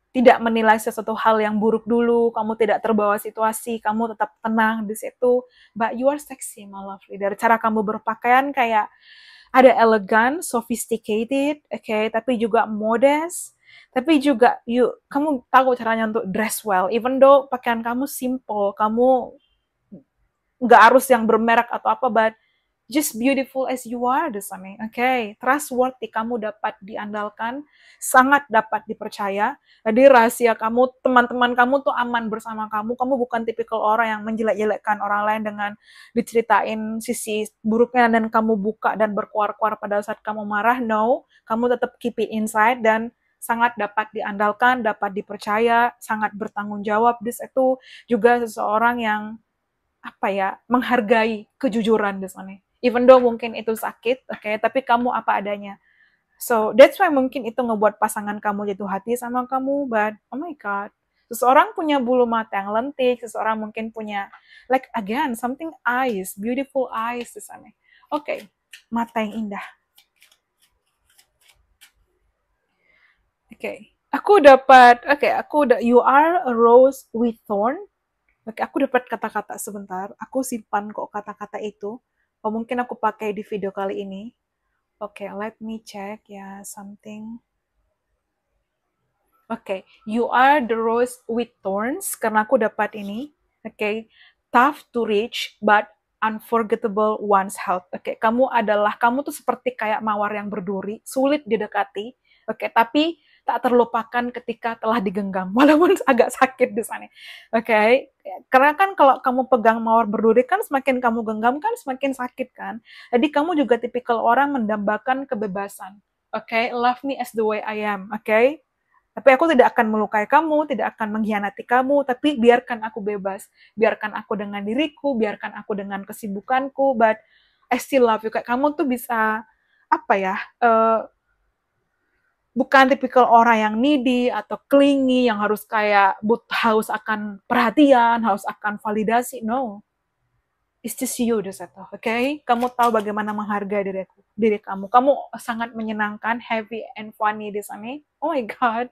Speaker 1: tidak menilai sesuatu hal yang buruk dulu, kamu tidak terbawa situasi, kamu tetap tenang di situ, but you are sexy, my lovely. Dari cara kamu berpakaian kayak ada elegan, sophisticated, tapi juga modest, tapi juga kamu tahu caranya untuk dress well, even though pakaian kamu simple, kamu nggak harus yang bermerek atau apa, but just beautiful as you are di sana, trustworthy, kamu dapat diandalkan, sangat dapat dipercaya. Jadi rahasia kamu, teman-teman kamu tuh aman bersama kamu. Kamu bukan tipikal orang yang menjelek-jelekkan orang lain dengan diceritain sisi buruknya dan kamu buka dan berkuar-kuar pada saat kamu marah. No, kamu tetap keep it inside dan sangat dapat diandalkan, dapat dipercaya, sangat bertanggung jawab. This itu juga seseorang yang menghargai kejujuran di sana. Even though mungkin itu sakit, tapi kamu apa adanya. So that's why mungkin itu ngebuat pasangan kamu jatuh hati sama kamu, but oh my god, seseorang punya bulu mata yang lentik, seseorang mungkin punya like again something eyes, beautiful eyes di sana. Mata yang indah. You are a rose with thorn. Aku dapat kata-kata sebentar. Aku simpan kok kata-kata itu. Mungkin aku pakai di video kali ini. Let me check ya something. You are the rose with thorns. Karena aku dapat ini. Tough to reach but unforgettable once held. Kamu tuh seperti kayak mawar yang berduri, sulit didekati. Tapi tak terlupakan ketika telah digenggam, walaupun agak sakit di sana. Karena kan kalau kamu pegang mawar berduri kan semakin kamu genggam kan semakin sakit kan. Jadi kamu juga tipikal orang mendambakan kebebasan. Love me as the way I am. Tapi aku tidak akan melukai kamu, tidak akan mengkhianati kamu, tapi biarkan aku bebas. Biarkan aku dengan diriku, biarkan aku dengan kesibukanku, but I still love you. Kayak kamu tuh bisa, bukan tipikal orang yang needy atau clingy, yang harus kayak haus akan perhatian, haus akan validasi. No. It's just you di situ, Kamu tahu bagaimana menghargai diri kamu. Kamu sangat menyenangkan, happy and funny di sana. Oh my God.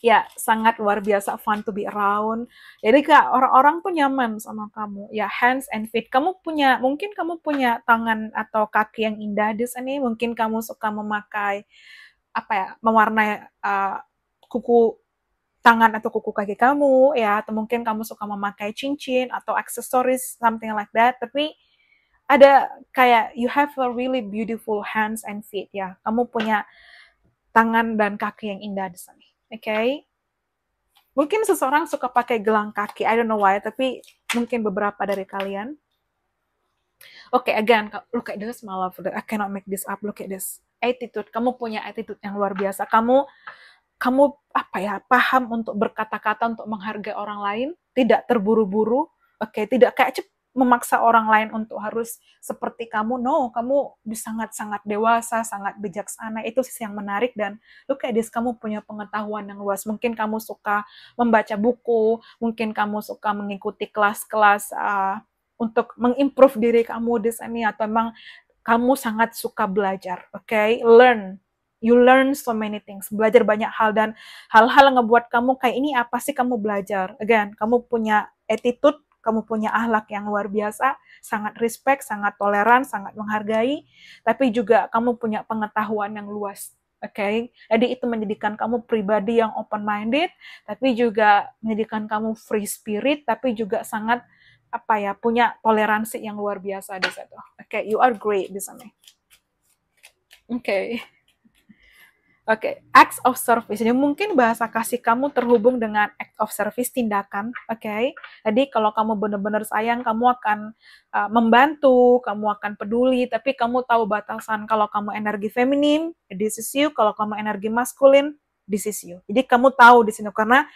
Speaker 1: Ya, sangat luar biasa fun to be around. Jadi Kak, orang-orang tuh nyaman sama kamu. Ya, hands and feet. Mungkin kamu punya tangan atau kaki yang indah di sini. Mungkin kamu suka memakai mewarnai kuku tangan atau kuku kaki kamu, ya, atau mungkin kamu suka memakai cincin atau aksesoris, something like that. Tapi ada kayak you have a really beautiful hands and feet, ya. Kamu punya tangan dan kaki yang indah di sini. Mungkin seseorang suka pakai gelang kaki, I don't know why, tapi mungkin beberapa dari kalian. Again, look at this, my love. I cannot make this up. Look at this. Attitude. Kamu punya attitude yang luar biasa. Kamu paham untuk berkata-kata, untuk menghargai orang lain, tidak terburu-buru, tidak kayak memaksa orang lain untuk harus seperti kamu. No, kamu sangat-sangat dewasa, sangat bijaksana. Itu sisi yang menarik. Dan look at this, kamu punya pengetahuan yang luas. Mungkin kamu suka membaca buku, mungkin kamu suka mengikuti kelas-kelas untuk mengimprove diri kamu di sini, atau memang kamu sangat suka belajar. You learn so many things, belajar banyak hal, dan hal-hal yang ngebuat kamu kayak ini apa sih kamu belajar. Again, kamu punya attitude, kamu punya akhlak yang luar biasa, sangat respect, sangat toleran, sangat menghargai, tapi juga kamu punya pengetahuan yang luas. Jadi itu menjadikan kamu pribadi yang open-minded, tapi juga menjadikan kamu free spirit, tapi juga sangat punya toleransi yang luar biasa di situ. You are great di sana. Acts of service. Jadi mungkin bahasa kasih kamu terhubung dengan act of service, tindakan. Jadi kalau kamu benar-benar sayang, kamu akan membantu, kamu akan peduli, tapi kamu tahu batasan. Kalau kamu energi feminim, this is you. Kalau kamu energi maskulin, this is you. Jadi kamu tahu di sini, karena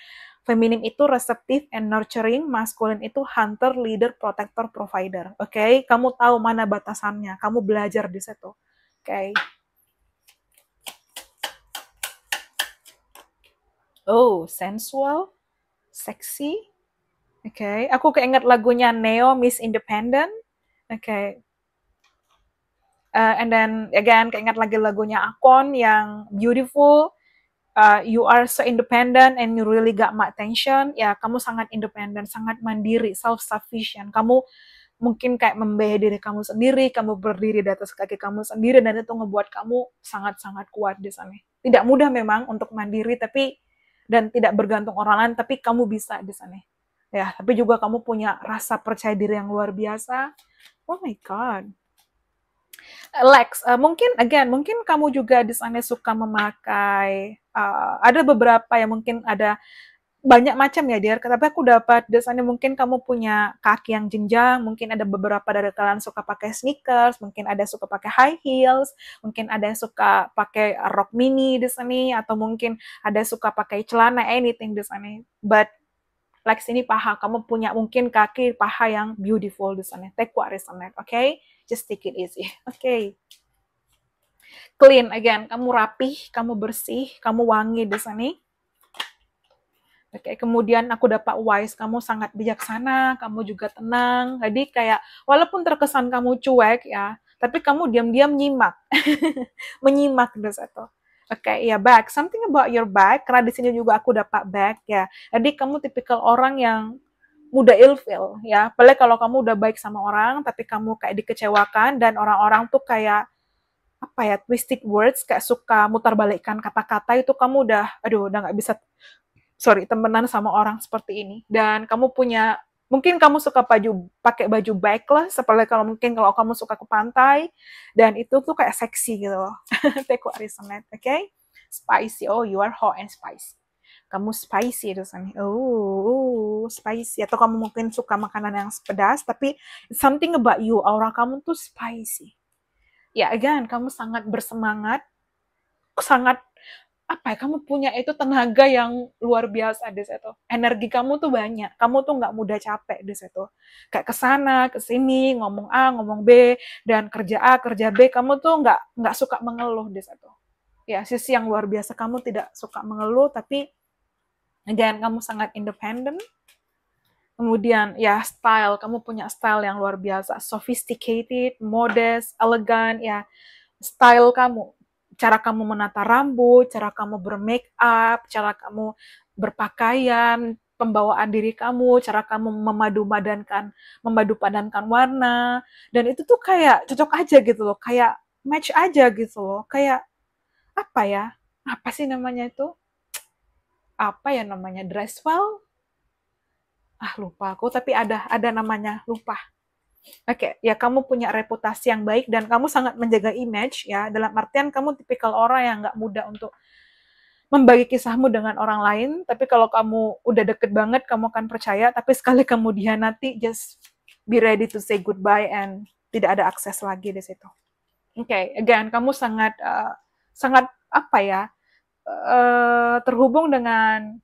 Speaker 1: feminim itu receptive and nurturing, maskulin itu hunter, leader, protector, provider. Kamu tahu mana batasannya, kamu belajar di situ. Okay. Oh, sensual, sexy. Okay. Aku keinget lagunya Neo, Miss Independent. Okay. And then again, keinget lagi lagunya Akon yang Beautiful. You are so independent and you really got my attention. Ya, kamu sangat independen, sangat mandiri, self-sufficient. Kamu mungkin kayak membiayai diri kamu sendiri, kamu berdiri di atas kaki kamu sendiri, dan itu ngebuat kamu sangat-sangat kuat di sana. Tidak mudah memang untuk mandiri, tapi dan tidak bergantung orang lain, tapi kamu bisa di sana. Ya, tapi juga kamu punya rasa percaya diri yang luar biasa. Oh my God. Lex, mungkin kamu juga di sana suka memakai, ada beberapa yang mungkin ada banyak macam ya, Dir. Tapi aku dapat di sana mungkin kamu punya kaki yang jenjang, mungkin ada beberapa dari kalian suka pakai sneakers, mungkin ada suka pakai high heels, mungkin ada yang suka pakai rok mini di sini, atau mungkin ada yang suka pakai celana, anything di sana. But Lex ini paha, kamu punya mungkin kaki paha yang beautiful di sana. Take what resonate, okay? Just take it easy, okay? Clean, again, kamu rapih, kamu bersih, kamu wangi di sini. Oke, kemudian aku dapat wise, kamu sangat bijaksana, kamu juga tenang. Jadi kayak, walaupun terkesan kamu cuek ya, tapi kamu diam-diam nyimak. Menyimak di situ. Oke, ya back. Something about your back, karena di sini juga aku dapat back ya. Jadi kamu tipikal orang yang mudah ilfeel ya. Apalagi kalau kamu udah baik sama orang, tapi kamu kayak dikecewakan dan orang-orang tuh kayak apa ya, twisted words, kayak suka mutarbalikkan kata-kata, itu kamu udah nggak bisa temenan sama orang seperti ini. Dan kamu punya, mungkin kamu suka pakai baju backless, seperti kalau kamu suka ke pantai, dan itu tuh kayak seksi gitu loh. Take what resonate, okay? Spicy, oh you are hot and spicy. Kamu spicy itu sana. Oh, spicy. Atau kamu mungkin suka makanan yang pedas, tapi something about you, aura kamu tuh spicy. Ya, again, kamu sangat bersemangat, sangat apa ya, kamu punya itu tenaga yang luar biasa di situ. Energi kamu tuh banyak, kamu tuh nggak mudah capek di situ. Kayak kesana, kesini, ngomong A, ngomong B, dan kerja A, kerja B, kamu tuh nggak suka mengeluh di situ. Ya, sisi yang luar biasa, kamu tidak suka mengeluh, tapi again, kamu sangat independen. Kemudian ya style, kamu punya style yang luar biasa, sophisticated, modest, elegan, ya style kamu, cara kamu menata rambut, cara kamu bermake up, cara kamu berpakaian, pembawaan diri kamu, cara kamu memadu padankan warna, dan itu tuh kayak cocok aja gitu loh, kayak match aja gitu loh, kayak apa ya, apa sih namanya itu, apa ya namanya, dress well, lupa aku, tapi ada namanya, lupa. Oke, ya kamu punya reputasi yang baik dan kamu sangat menjaga image ya. Dalam artian kamu tipikal orang yang nggak mudah untuk membagi kisahmu dengan orang lain. Tapi kalau kamu udah deket banget, kamu akan percaya. Tapi sekali kamu dihianati, just be ready to say goodbye and tidak ada akses lagi di situ. Oke, again, kamu sangat apa ya, terhubung dengan,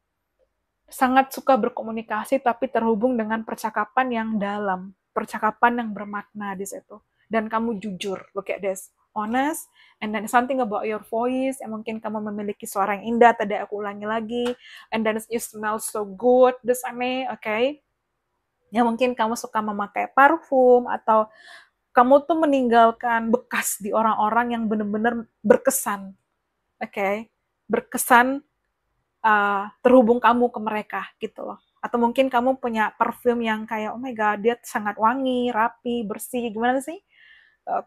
Speaker 1: sangat suka berkomunikasi, tapi terhubung dengan percakapan yang dalam, percakapan yang bermakna di situ. Dan kamu jujur, look at this, honest, and then something about your voice, yang mungkin kamu memiliki suara yang indah, tadi aku ulangi lagi, and then you smell so good, the same, okay? Ya mungkin kamu suka memakai parfum, atau kamu tuh meninggalkan bekas di orang-orang yang benar-benar berkesan, okay? Berkesan, terhubung kamu ke mereka gitu loh. Atau mungkin kamu punya parfum yang kayak, oh my god, dia sangat wangi, rapi, bersih, gimana sih?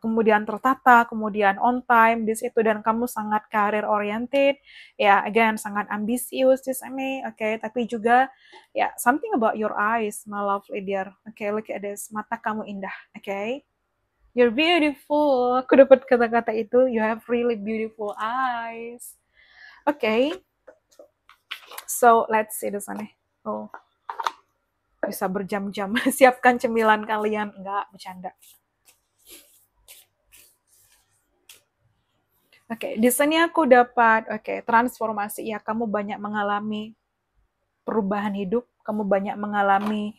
Speaker 1: Kemudian tertata, kemudian on time di situ, dan kamu sangat career oriented, ya again sangat ambisius di sini, oke, tapi juga ya something about your eyes, my lovely dear, oke, look at this, mata kamu indah, oke, you're beautiful, aku dapat kata-kata itu, you have really beautiful eyes, oke. So, let's see di sana. Oh, bisa berjam-jam. Siapkan cemilan kalian. Enggak, bercanda. Oke, di sini aku dapat, transformasi. Ya, kamu banyak mengalami perubahan hidup. Kamu banyak mengalami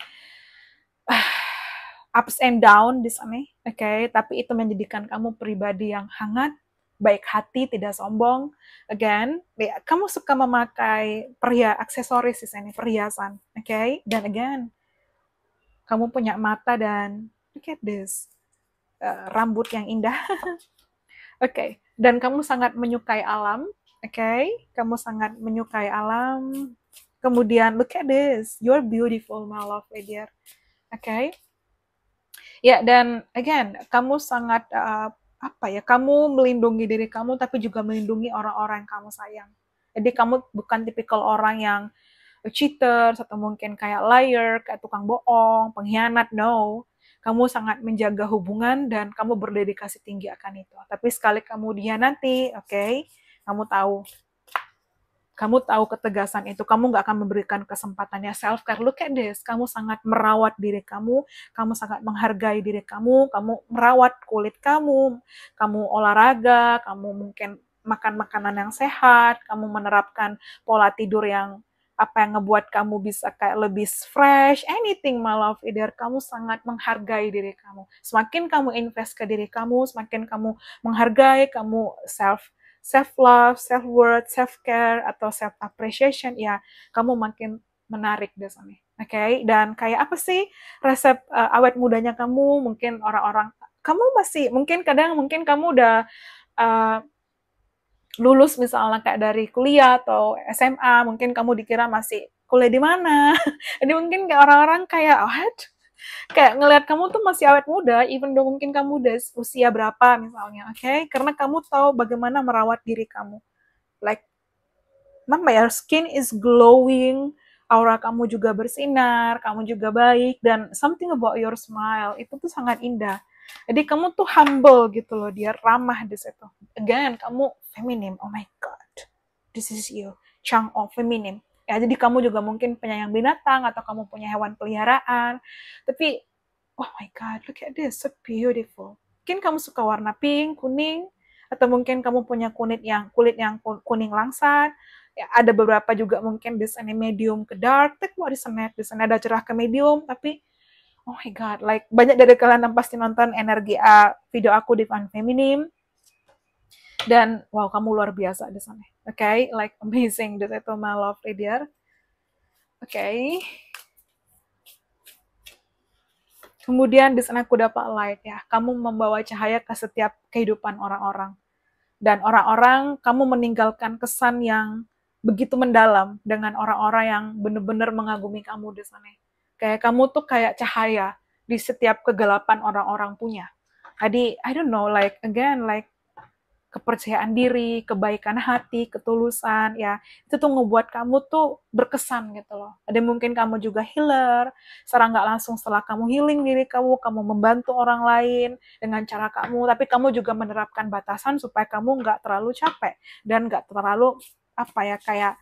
Speaker 1: ups and down di sana. Oke, tapi itu menjadikan kamu pribadi yang hangat, baik hati, tidak sombong. Again, kamu suka memakai aksesoris di sini, perhiasan, okay? Dan again, kamu punya mata dan look at this, rambut yang indah. Okay. Dan kamu sangat menyukai alam, okay? Kamu sangat menyukai alam. Kemudian look at this, you're beautiful, my lovely dear. Okay? Ya, dan again, kamu sangat kamu melindungi diri kamu tapi juga melindungi orang-orang yang kamu sayang. Jadi kamu bukan tipikal orang yang cheaters atau mungkin kayak liar, kayak tukang bohong, pengkhianat, no. Kamu sangat menjaga hubungan dan kamu berdedikasi tinggi akan itu. Tapi sekali kamu dihianati, okay, kamu tahu ketegasan itu, kamu nggak akan memberikan kesempatannya self-care. Look at this, kamu sangat merawat diri kamu sangat menghargai diri kamu merawat kulit kamu olahraga, kamu mungkin makan makanan yang sehat, kamu menerapkan pola tidur yang ngebuat kamu bisa kayak lebih fresh, anything my love, either kamu sangat menghargai diri kamu. Semakin kamu invest ke diri kamu, semakin kamu menghargai, kamu self-love, self-worth, self-care, atau self-appreciation, ya kamu makin menarik di sana. Okay? Dan kayak apa sih resep awet mudanya kamu? Mungkin orang-orang, kamu masih, mungkin kamu udah lulus misalnya kayak dari kuliah atau SMA, mungkin kamu dikira masih kuliah di mana. Jadi mungkin kayak orang-orang kayak, what? Kayak ngelihat kamu tuh masih awet muda, even though mungkin kamu udah usia berapa misalnya, oke? Okay? Karena kamu tahu bagaimana merawat diri kamu. Like, your skin is glowing, aura kamu juga bersinar, kamu juga baik, dan something about your smile, itu tuh sangat indah. Jadi kamu tuh humble gitu loh, dia ramah di situ. Again, kamu feminim, oh my god, this is you, chang of feminim. Ya, jadi kamu juga mungkin penyayang binatang atau kamu punya hewan peliharaan. Tapi, oh my god, look at this, so beautiful. Mungkin kamu suka warna pink, kuning, atau mungkin kamu punya kulit yang kuning langsat. Ya, ada beberapa juga mungkin di sana medium ke dark, tapi di sana ada cerah ke medium, tapi oh my god, like banyak dari kalian yang pasti nonton energi video aku di Fun Feminim. Dan wow, kamu luar biasa di sana. Okay? Like amazing di situ, my lovely dear. Okay. Kemudian di sana aku dapat light ya. Kamu membawa cahaya ke setiap kehidupan orang-orang. Dan orang-orang, kamu meninggalkan kesan yang begitu mendalam dengan orang-orang yang benar-benar mengagumi kamu di sana. Kayak kamu tuh kayak cahaya di setiap kegelapan orang-orang punya. Jadi, I don't know, like again, like kepercayaan diri, kebaikan hati, ketulusan, ya itu tuh ngebuat kamu tuh berkesan gitu loh. Ada mungkin kamu juga healer, secara nggak langsung setelah kamu healing diri kamu membantu orang lain dengan cara kamu, tapi kamu juga menerapkan batasan supaya kamu nggak terlalu capek dan nggak terlalu kayak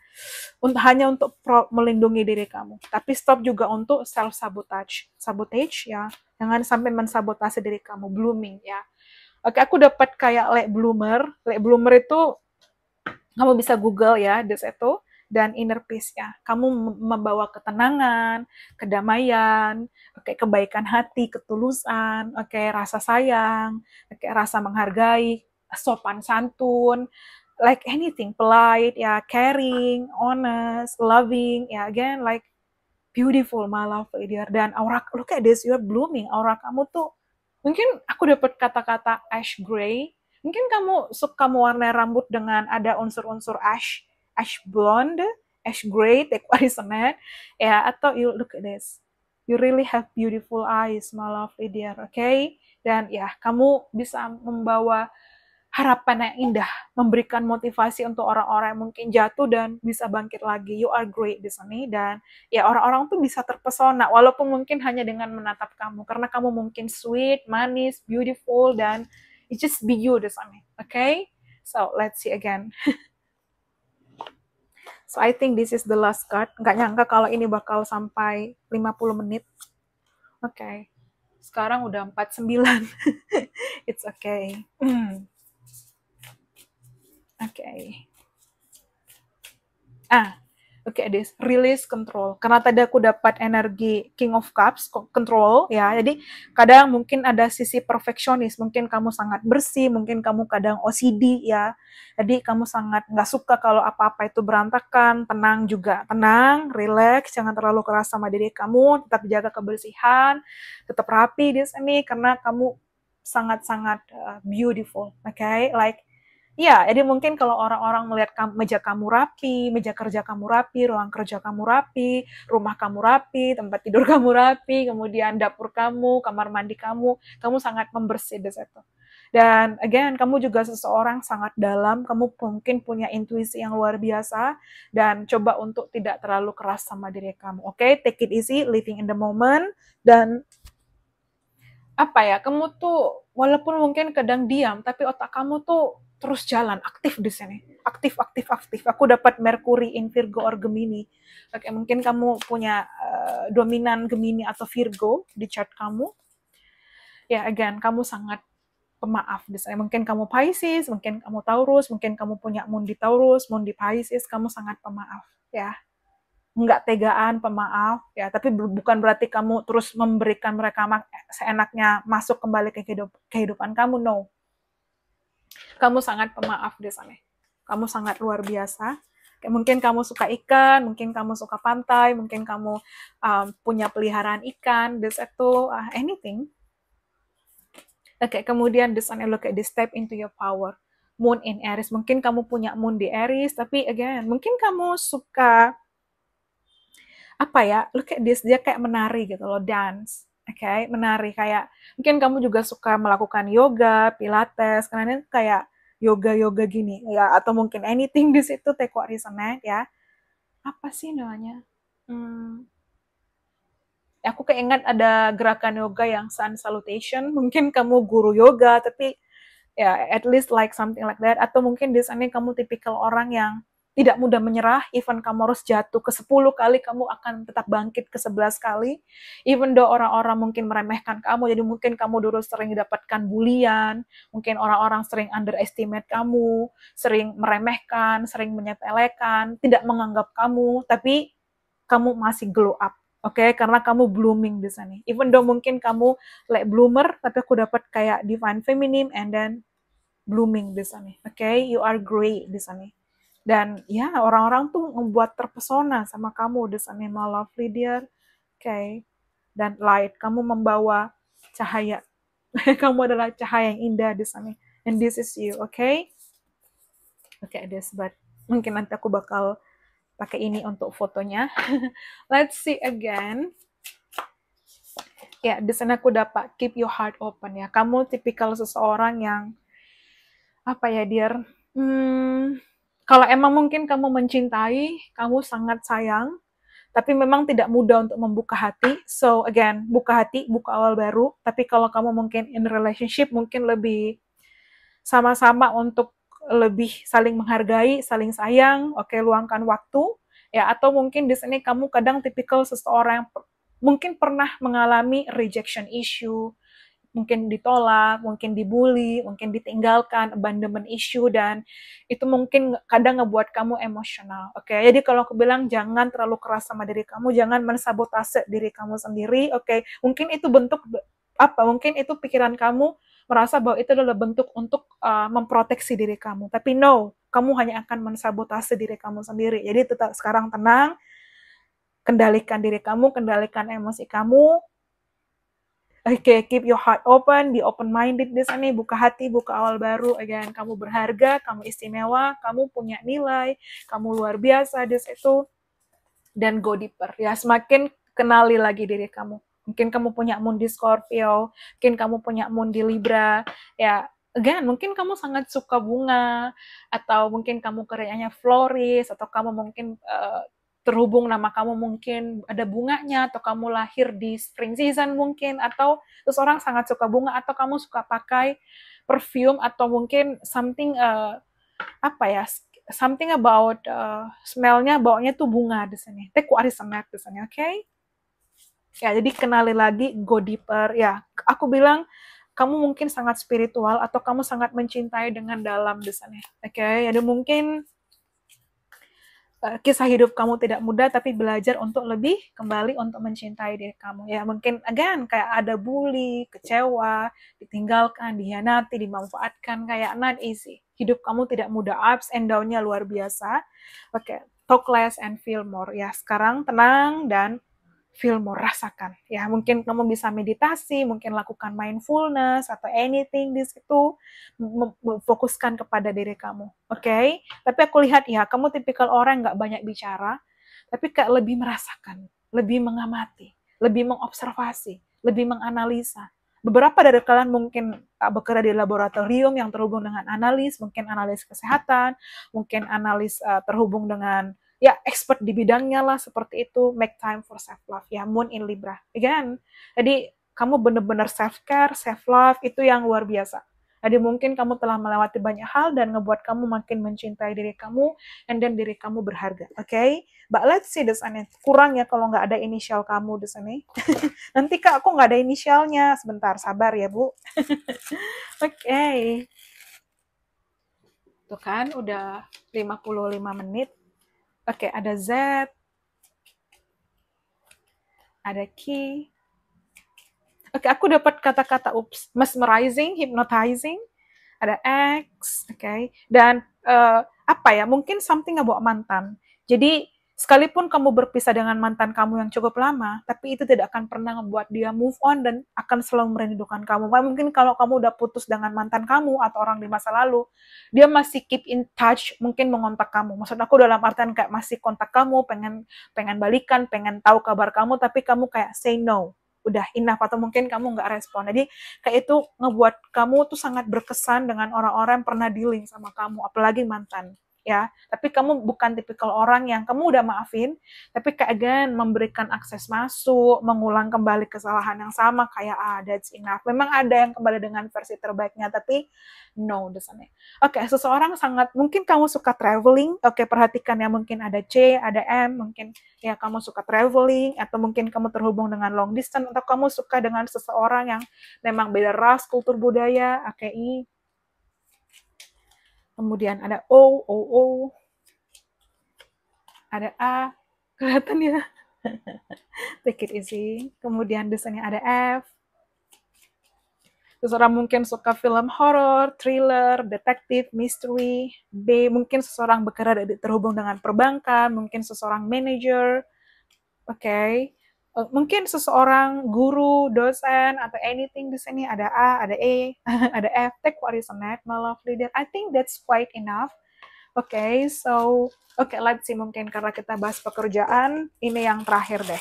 Speaker 1: hanya untuk melindungi diri kamu, tapi stop juga untuk self sabotage ya, jangan sampai mensabotase diri kamu, blooming ya. Oke, aku dapat kayak late bloomer. Late bloomer itu kamu bisa Google ya, di situ, dan inner peace ya. Kamu membawa ketenangan, kedamaian, oke, kebaikan hati, ketulusan, oke, rasa sayang, oke, rasa menghargai, sopan santun, like anything, polite ya, caring, honest, loving ya, again like beautiful, my love, dear. Dan aura, look at this, you're blooming. Aura kamu tuh, mungkin aku dapat kata-kata ash gray. Mungkin kamu suka mewarnai rambut dengan ada unsur-unsur ash blonde, ash gray, take what is it, ya. Atau you look at this, you really have beautiful eyes, my love, dear. Okay? Dan ya, kamu bisa membawa harapan yang indah, memberikan motivasi untuk orang-orang yang mungkin jatuh dan bisa bangkit lagi. You are great di sini, dan ya orang-orang tuh bisa terpesona walaupun mungkin hanya dengan menatap kamu, karena kamu mungkin sweet, manis, beautiful, dan it just be you di sini. Okay? So let's see again. So I think this is the last card. Nggak nyangka kalau ini bakal sampai 50 menit. Okay. Sekarang udah 49. It's okay. Okay. Look at this, release control. Karena tadi aku dapat energi King of Cups, control ya. Jadi kadang mungkin ada sisi perfeksionis, mungkin kamu sangat bersih, mungkin kamu kadang OCD ya. Jadi kamu sangat nggak suka kalau apa-apa itu berantakan, tenang juga. Tenang, relax, jangan terlalu keras sama diri kamu, tetap jaga kebersihan, tetap rapi di sini karena kamu sangat-sangat beautiful, okay? Like iya, jadi mungkin kalau orang-orang melihat meja kamu rapi, meja kerja kamu rapi, ruang kerja kamu rapi, rumah kamu rapi, tempat tidur kamu rapi, kemudian dapur kamu, kamar mandi kamu sangat membersih di situ. Dan again, kamu juga seseorang sangat dalam, kamu mungkin punya intuisi yang luar biasa, dan coba untuk tidak terlalu keras sama diri kamu. Oke, take it easy, living in the moment, dan apa ya, kamu tuh walaupun mungkin kadang diam, tapi otak kamu tuh terus jalan, aktif di sini. Aktif, aktif, aktif. Aku dapat Mercury in Virgo or Gemini. Oke, mungkin kamu punya dominan Gemini atau Virgo di chart kamu. Ya, again, kamu sangat pemaaf di sana. Mungkin kamu Pisces, mungkin kamu Taurus, mungkin kamu punya Moon di Taurus, Moon di Pisces, kamu sangat pemaaf, ya. Nggak tegaan, pemaaf, ya, tapi bukan berarti kamu terus memberikan mereka seenaknya masuk kembali ke kehidupan kamu, no. Kamu sangat pemaaf di sana. Kamu sangat luar biasa. Mungkin kamu suka ikan, mungkin kamu suka pantai, mungkin kamu punya peliharaan ikan, this itu, anything. Oke, kemudian the sun, look at this, step into your power. Moon in Aries, mungkin kamu punya Moon di Aries, tapi again, mungkin kamu suka apa ya, look at this, dia kayak menari gitu loh, dance, oke, menari, kayak mungkin kamu juga suka melakukan yoga, pilates, karena ini kayak yoga gini ya, atau mungkin anything di situ, take what resonate ya. Apa sih namanya? Aku keinget ada gerakan yoga yang sun salutation, mungkin kamu guru yoga, tapi ya at least like something like that, atau mungkin di sana kamu tipikal orang yang tidak mudah menyerah, even kamu harus jatuh ke 10 kali, kamu akan tetap bangkit ke 11 kali, even though orang-orang mungkin meremehkan kamu, jadi mungkin kamu dulu sering dapatkan bulian, mungkin orang-orang sering underestimate kamu, sering meremehkan, sering menyepelekan, tidak menganggap kamu, tapi kamu masih glow up, oke, karena kamu blooming di sana. Even though mungkin kamu like bloomer, tapi aku dapat kayak divine feminine and then blooming di sana, oke, you are great di sana. Dan ya, orang-orang tuh membuat terpesona sama kamu di sana, my lovely dear, oke. Dan light, kamu membawa cahaya. Kamu adalah cahaya yang indah di sana. And this is you, oke? Oke, this, but mungkin nanti aku bakal pakai ini untuk fotonya. Let's see again. Ya, di sana aku dapat keep your heart open ya. Kamu tipikal seseorang yang apa ya, dear? Kalau emang mungkin kamu mencintai, kamu sangat sayang, tapi memang tidak mudah untuk membuka hati. So again, buka hati, buka awal baru. Tapi kalau kamu mungkin in relationship, mungkin lebih sama-sama untuk lebih saling menghargai, saling sayang, oke, luangkan waktu, ya, atau mungkin di sini kamu kadang tipikal seseorang yang mungkin pernah mengalami rejection issue, mungkin ditolak, mungkin dibully, mungkin ditinggalkan, abandonment issue, dan itu mungkin kadang ngebuat kamu emosional. Oke, jadi kalau aku bilang jangan terlalu keras sama diri kamu, jangan mensabotase diri kamu sendiri. Oke, mungkin itu bentuk apa? Mungkin itu pikiran kamu merasa bahwa itu adalah bentuk untuk memproteksi diri kamu. Tapi no, kamu hanya akan mensabotase diri kamu sendiri. Jadi tetap sekarang tenang, kendalikan diri kamu, kendalikan emosi kamu. Oke, keep your heart open, be open-minded di sini, buka hati, buka awal baru. Again, kamu berharga, kamu istimewa, kamu punya nilai, kamu luar biasa di situ. Dan go deeper. Ya, semakin kenali lagi diri kamu. Mungkin kamu punya moon di Scorpio, mungkin kamu punya moon di Libra. Ya, again, mungkin kamu sangat suka bunga, atau mungkin kamu karyanya florist, atau kamu mungkin terhubung nama kamu mungkin ada bunganya, atau kamu lahir di spring season mungkin, atau seseorang sangat suka bunga, atau kamu suka pakai perfume, atau mungkin something apa ya, something about smell-nya, baunya tuh bunga di sini. Take what is smell di sini, oke? Ya, jadi kenali lagi, go deeper. Ya, aku bilang kamu mungkin sangat spiritual, atau kamu sangat mencintai dengan dalam di sana, oke? Jadi mungkin kisah hidup kamu tidak mudah, tapi belajar untuk lebih kembali untuk mencintai diri kamu. Ya mungkin again kayak ada bully, kecewa, ditinggalkan, dihianati, dimanfaatkan, kayak not easy. Hidup kamu tidak mudah, ups and down-nya luar biasa. Oke, talk less and feel more. Ya sekarang tenang dan feel more, rasakan. Ya, mungkin kamu bisa meditasi, mungkin lakukan mindfulness atau anything di situ, fokuskan kepada diri kamu. Oke? Tapi aku lihat ya, kamu tipikal orang nggak banyak bicara, tapi kayak lebih merasakan, lebih mengamati, lebih mengobservasi, lebih menganalisa. Beberapa dari kalian mungkin bekerja di laboratorium yang terhubung dengan analis, mungkin analis kesehatan, mungkin analis terhubung dengan ya expert di bidangnya lah, seperti itu. Make time for self love ya, Moon in Libra again. Jadi kamu benar-benar self care, self love itu yang luar biasa. Jadi mungkin kamu telah melewati banyak hal dan ngebuat kamu makin mencintai diri kamu, and then diri kamu berharga. Okay? But let's see di sana. Kurang ya kalau nggak ada inisial kamu di sini. Nanti Kak, aku nggak ada inisialnya. Sebentar, sabar ya Bu. Okay. Tuh kan, udah 55 menit. Oke, ada Z, ada Ki. Oke, aku dapat kata-kata mesmerizing, hypnotizing, ada X, oke. Dan apa ya? Mungkin something about mantan. Jadi sekalipun kamu berpisah dengan mantan kamu yang cukup lama, tapi itu tidak akan pernah membuat dia move on dan akan selalu merindukan kamu. Mungkin kalau kamu udah putus dengan mantan kamu atau orang di masa lalu, dia masih keep in touch, mungkin mengontak kamu. Maksud aku dalam artian kayak masih kontak kamu, pengen balikan, pengen tahu kabar kamu, tapi kamu kayak say no, udah enough, atau mungkin kamu nggak respon. Jadi kayak itu ngebuat kamu tuh sangat berkesan dengan orang-orang yang pernah dealing sama kamu, apalagi mantan. Ya, tapi kamu bukan tipikal orang yang kamu udah maafin, tapi kayak again memberikan akses masuk, mengulang kembali kesalahan yang sama, kayak that's enough. Memang ada yang kembali dengan versi terbaiknya, tapi no, doesn't. Oke, seseorang sangat, mungkin kamu suka traveling, oke, perhatikan ya, mungkin ada C, ada M, mungkin ya kamu suka traveling, atau mungkin kamu terhubung dengan long distance, atau kamu suka dengan seseorang yang memang beda ras, kultur budaya, oke, I. Kemudian ada O, ada A, kelihatan ya? Take it easy. Kemudian di sini ada F. Seseorang mungkin suka film horor, thriller, detektif, misteri. B, mungkin seseorang bekerja terhubung dengan perbankan, mungkin seseorang manager. Oke. Mungkin seseorang guru, dosen, atau anything di sini. Ada A, ada E, ada F. Take what is on it, my lovely. I think that's quite enough. Oke, so let's see, mungkin karena kita bahas pekerjaan, ini yang terakhir deh.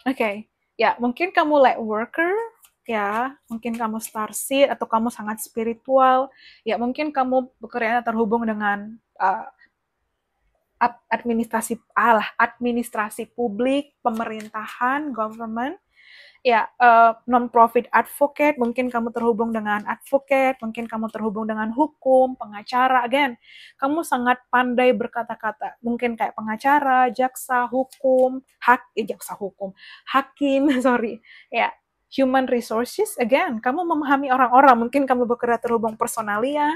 Speaker 1: Oke, ya mungkin kamu light worker, ya mungkin kamu starseed atau kamu sangat spiritual, ya mungkin kamu bekerja terhubung dengan administrasi publik, pemerintahan, government, ya non-profit advocate, mungkin kamu terhubung dengan advocate, mungkin kamu terhubung dengan hukum, pengacara, again, kamu sangat pandai berkata-kata, mungkin kayak pengacara, jaksa hukum, hakim, sorry, ya, human resources, again, kamu memahami orang-orang, mungkin kamu bekerja terhubung personalia,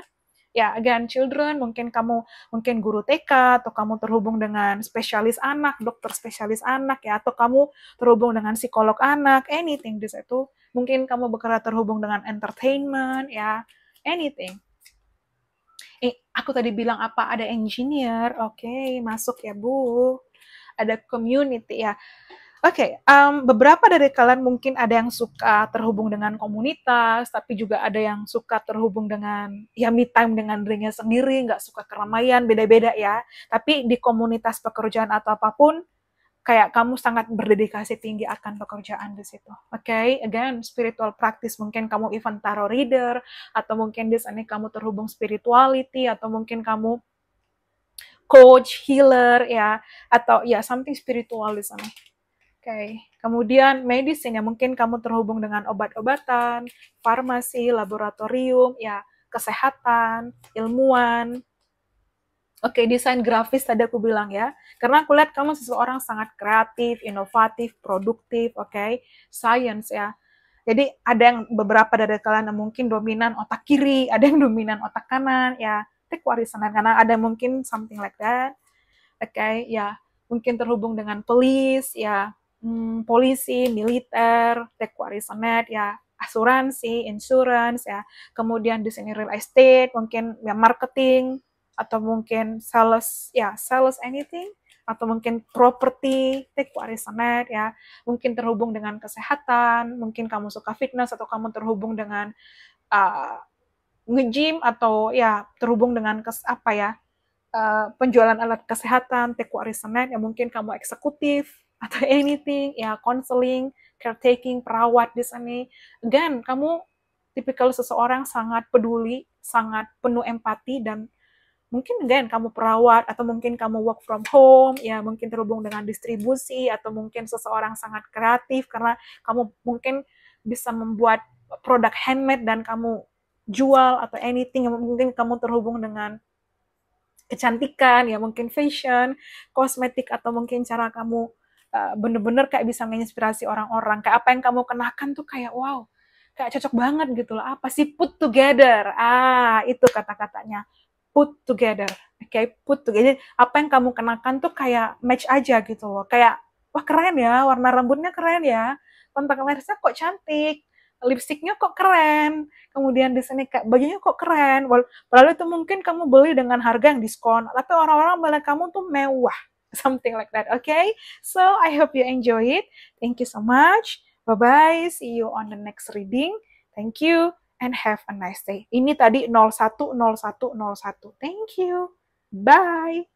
Speaker 1: ya, again, children, mungkin kamu guru TK, atau kamu terhubung dengan spesialis anak, dokter spesialis anak, ya, atau kamu terhubung dengan psikolog anak, anything di situ. Mungkin kamu bekerja terhubung dengan entertainment, ya, anything. Aku tadi bilang apa? Ada engineer, oke, masuk ya Bu. Ada community, ya. Oke, beberapa dari kalian mungkin ada yang suka terhubung dengan komunitas, tapi juga ada yang suka terhubung dengan, ya me time dengan dirinya sendiri, nggak suka keramaian, beda-beda ya. Tapi di komunitas pekerjaan atau apapun, kayak kamu sangat berdedikasi tinggi akan pekerjaan di situ. Oke, again, spiritual practice, mungkin kamu even tarot reader, atau mungkin di sana kamu terhubung spirituality, atau mungkin kamu coach, healer, ya, atau ya something spiritual di sana. Oke, kemudian medicine, ya mungkin kamu terhubung dengan obat-obatan, farmasi, laboratorium, ya kesehatan, ilmuwan. Oke, desain grafis tadi aku bilang ya, karena aku lihat kamu seseorang sangat kreatif, inovatif, produktif, oke, science ya. Jadi ada yang beberapa dari kalian yang mungkin dominan otak kiri, ada yang dominan otak kanan, ya take warisan karena ada mungkin something like that. Oke, okay, ya mungkin terhubung dengan polis, ya polisi, militer, take warisan ya asuransi, insurance, ya kemudian di sini real estate, mungkin ya marketing atau mungkin sales, ya sales anything atau mungkin property, take warisan ya mungkin terhubung dengan kesehatan, mungkin kamu suka fitness atau kamu terhubung dengan uh, nge-gym atau ya terhubung dengan apa ya penjualan alat kesehatan, take warisan ya mungkin kamu eksekutif atau anything, ya counseling, caretaking, perawat di sini. Again, kamu tipikal seseorang sangat peduli, sangat penuh empati dan mungkin again kamu perawat atau mungkin kamu work from home, ya mungkin terhubung dengan distribusi atau mungkin seseorang sangat kreatif karena kamu mungkin bisa membuat produk handmade dan kamu jual atau anything, mungkin kamu terhubung dengan kecantikan, ya mungkin fashion, kosmetik atau mungkin cara kamu bener-bener kayak bisa menginspirasi orang-orang. Kayak apa yang kamu kenakan tuh kayak wow, kayak cocok banget gitu loh. Apa sih put together? Itu kata-katanya put together. Oke, okay? Put together. Jadi, apa yang kamu kenakan tuh kayak match aja gitu loh. Kayak, wah keren ya, warna rambutnya keren ya, kontak lensa kok cantik, lipstiknya kok keren, kemudian di sini kayak bajunya kok keren. Padahal itu mungkin kamu beli dengan harga yang diskon, tapi orang-orang bilang kamu tuh mewah. Something like that, okay? So, I hope you enjoy it. Thank you so much. Bye-bye. See you on the next reading. Thank you and have a nice day. Ini tadi 010101. Thank you. Bye.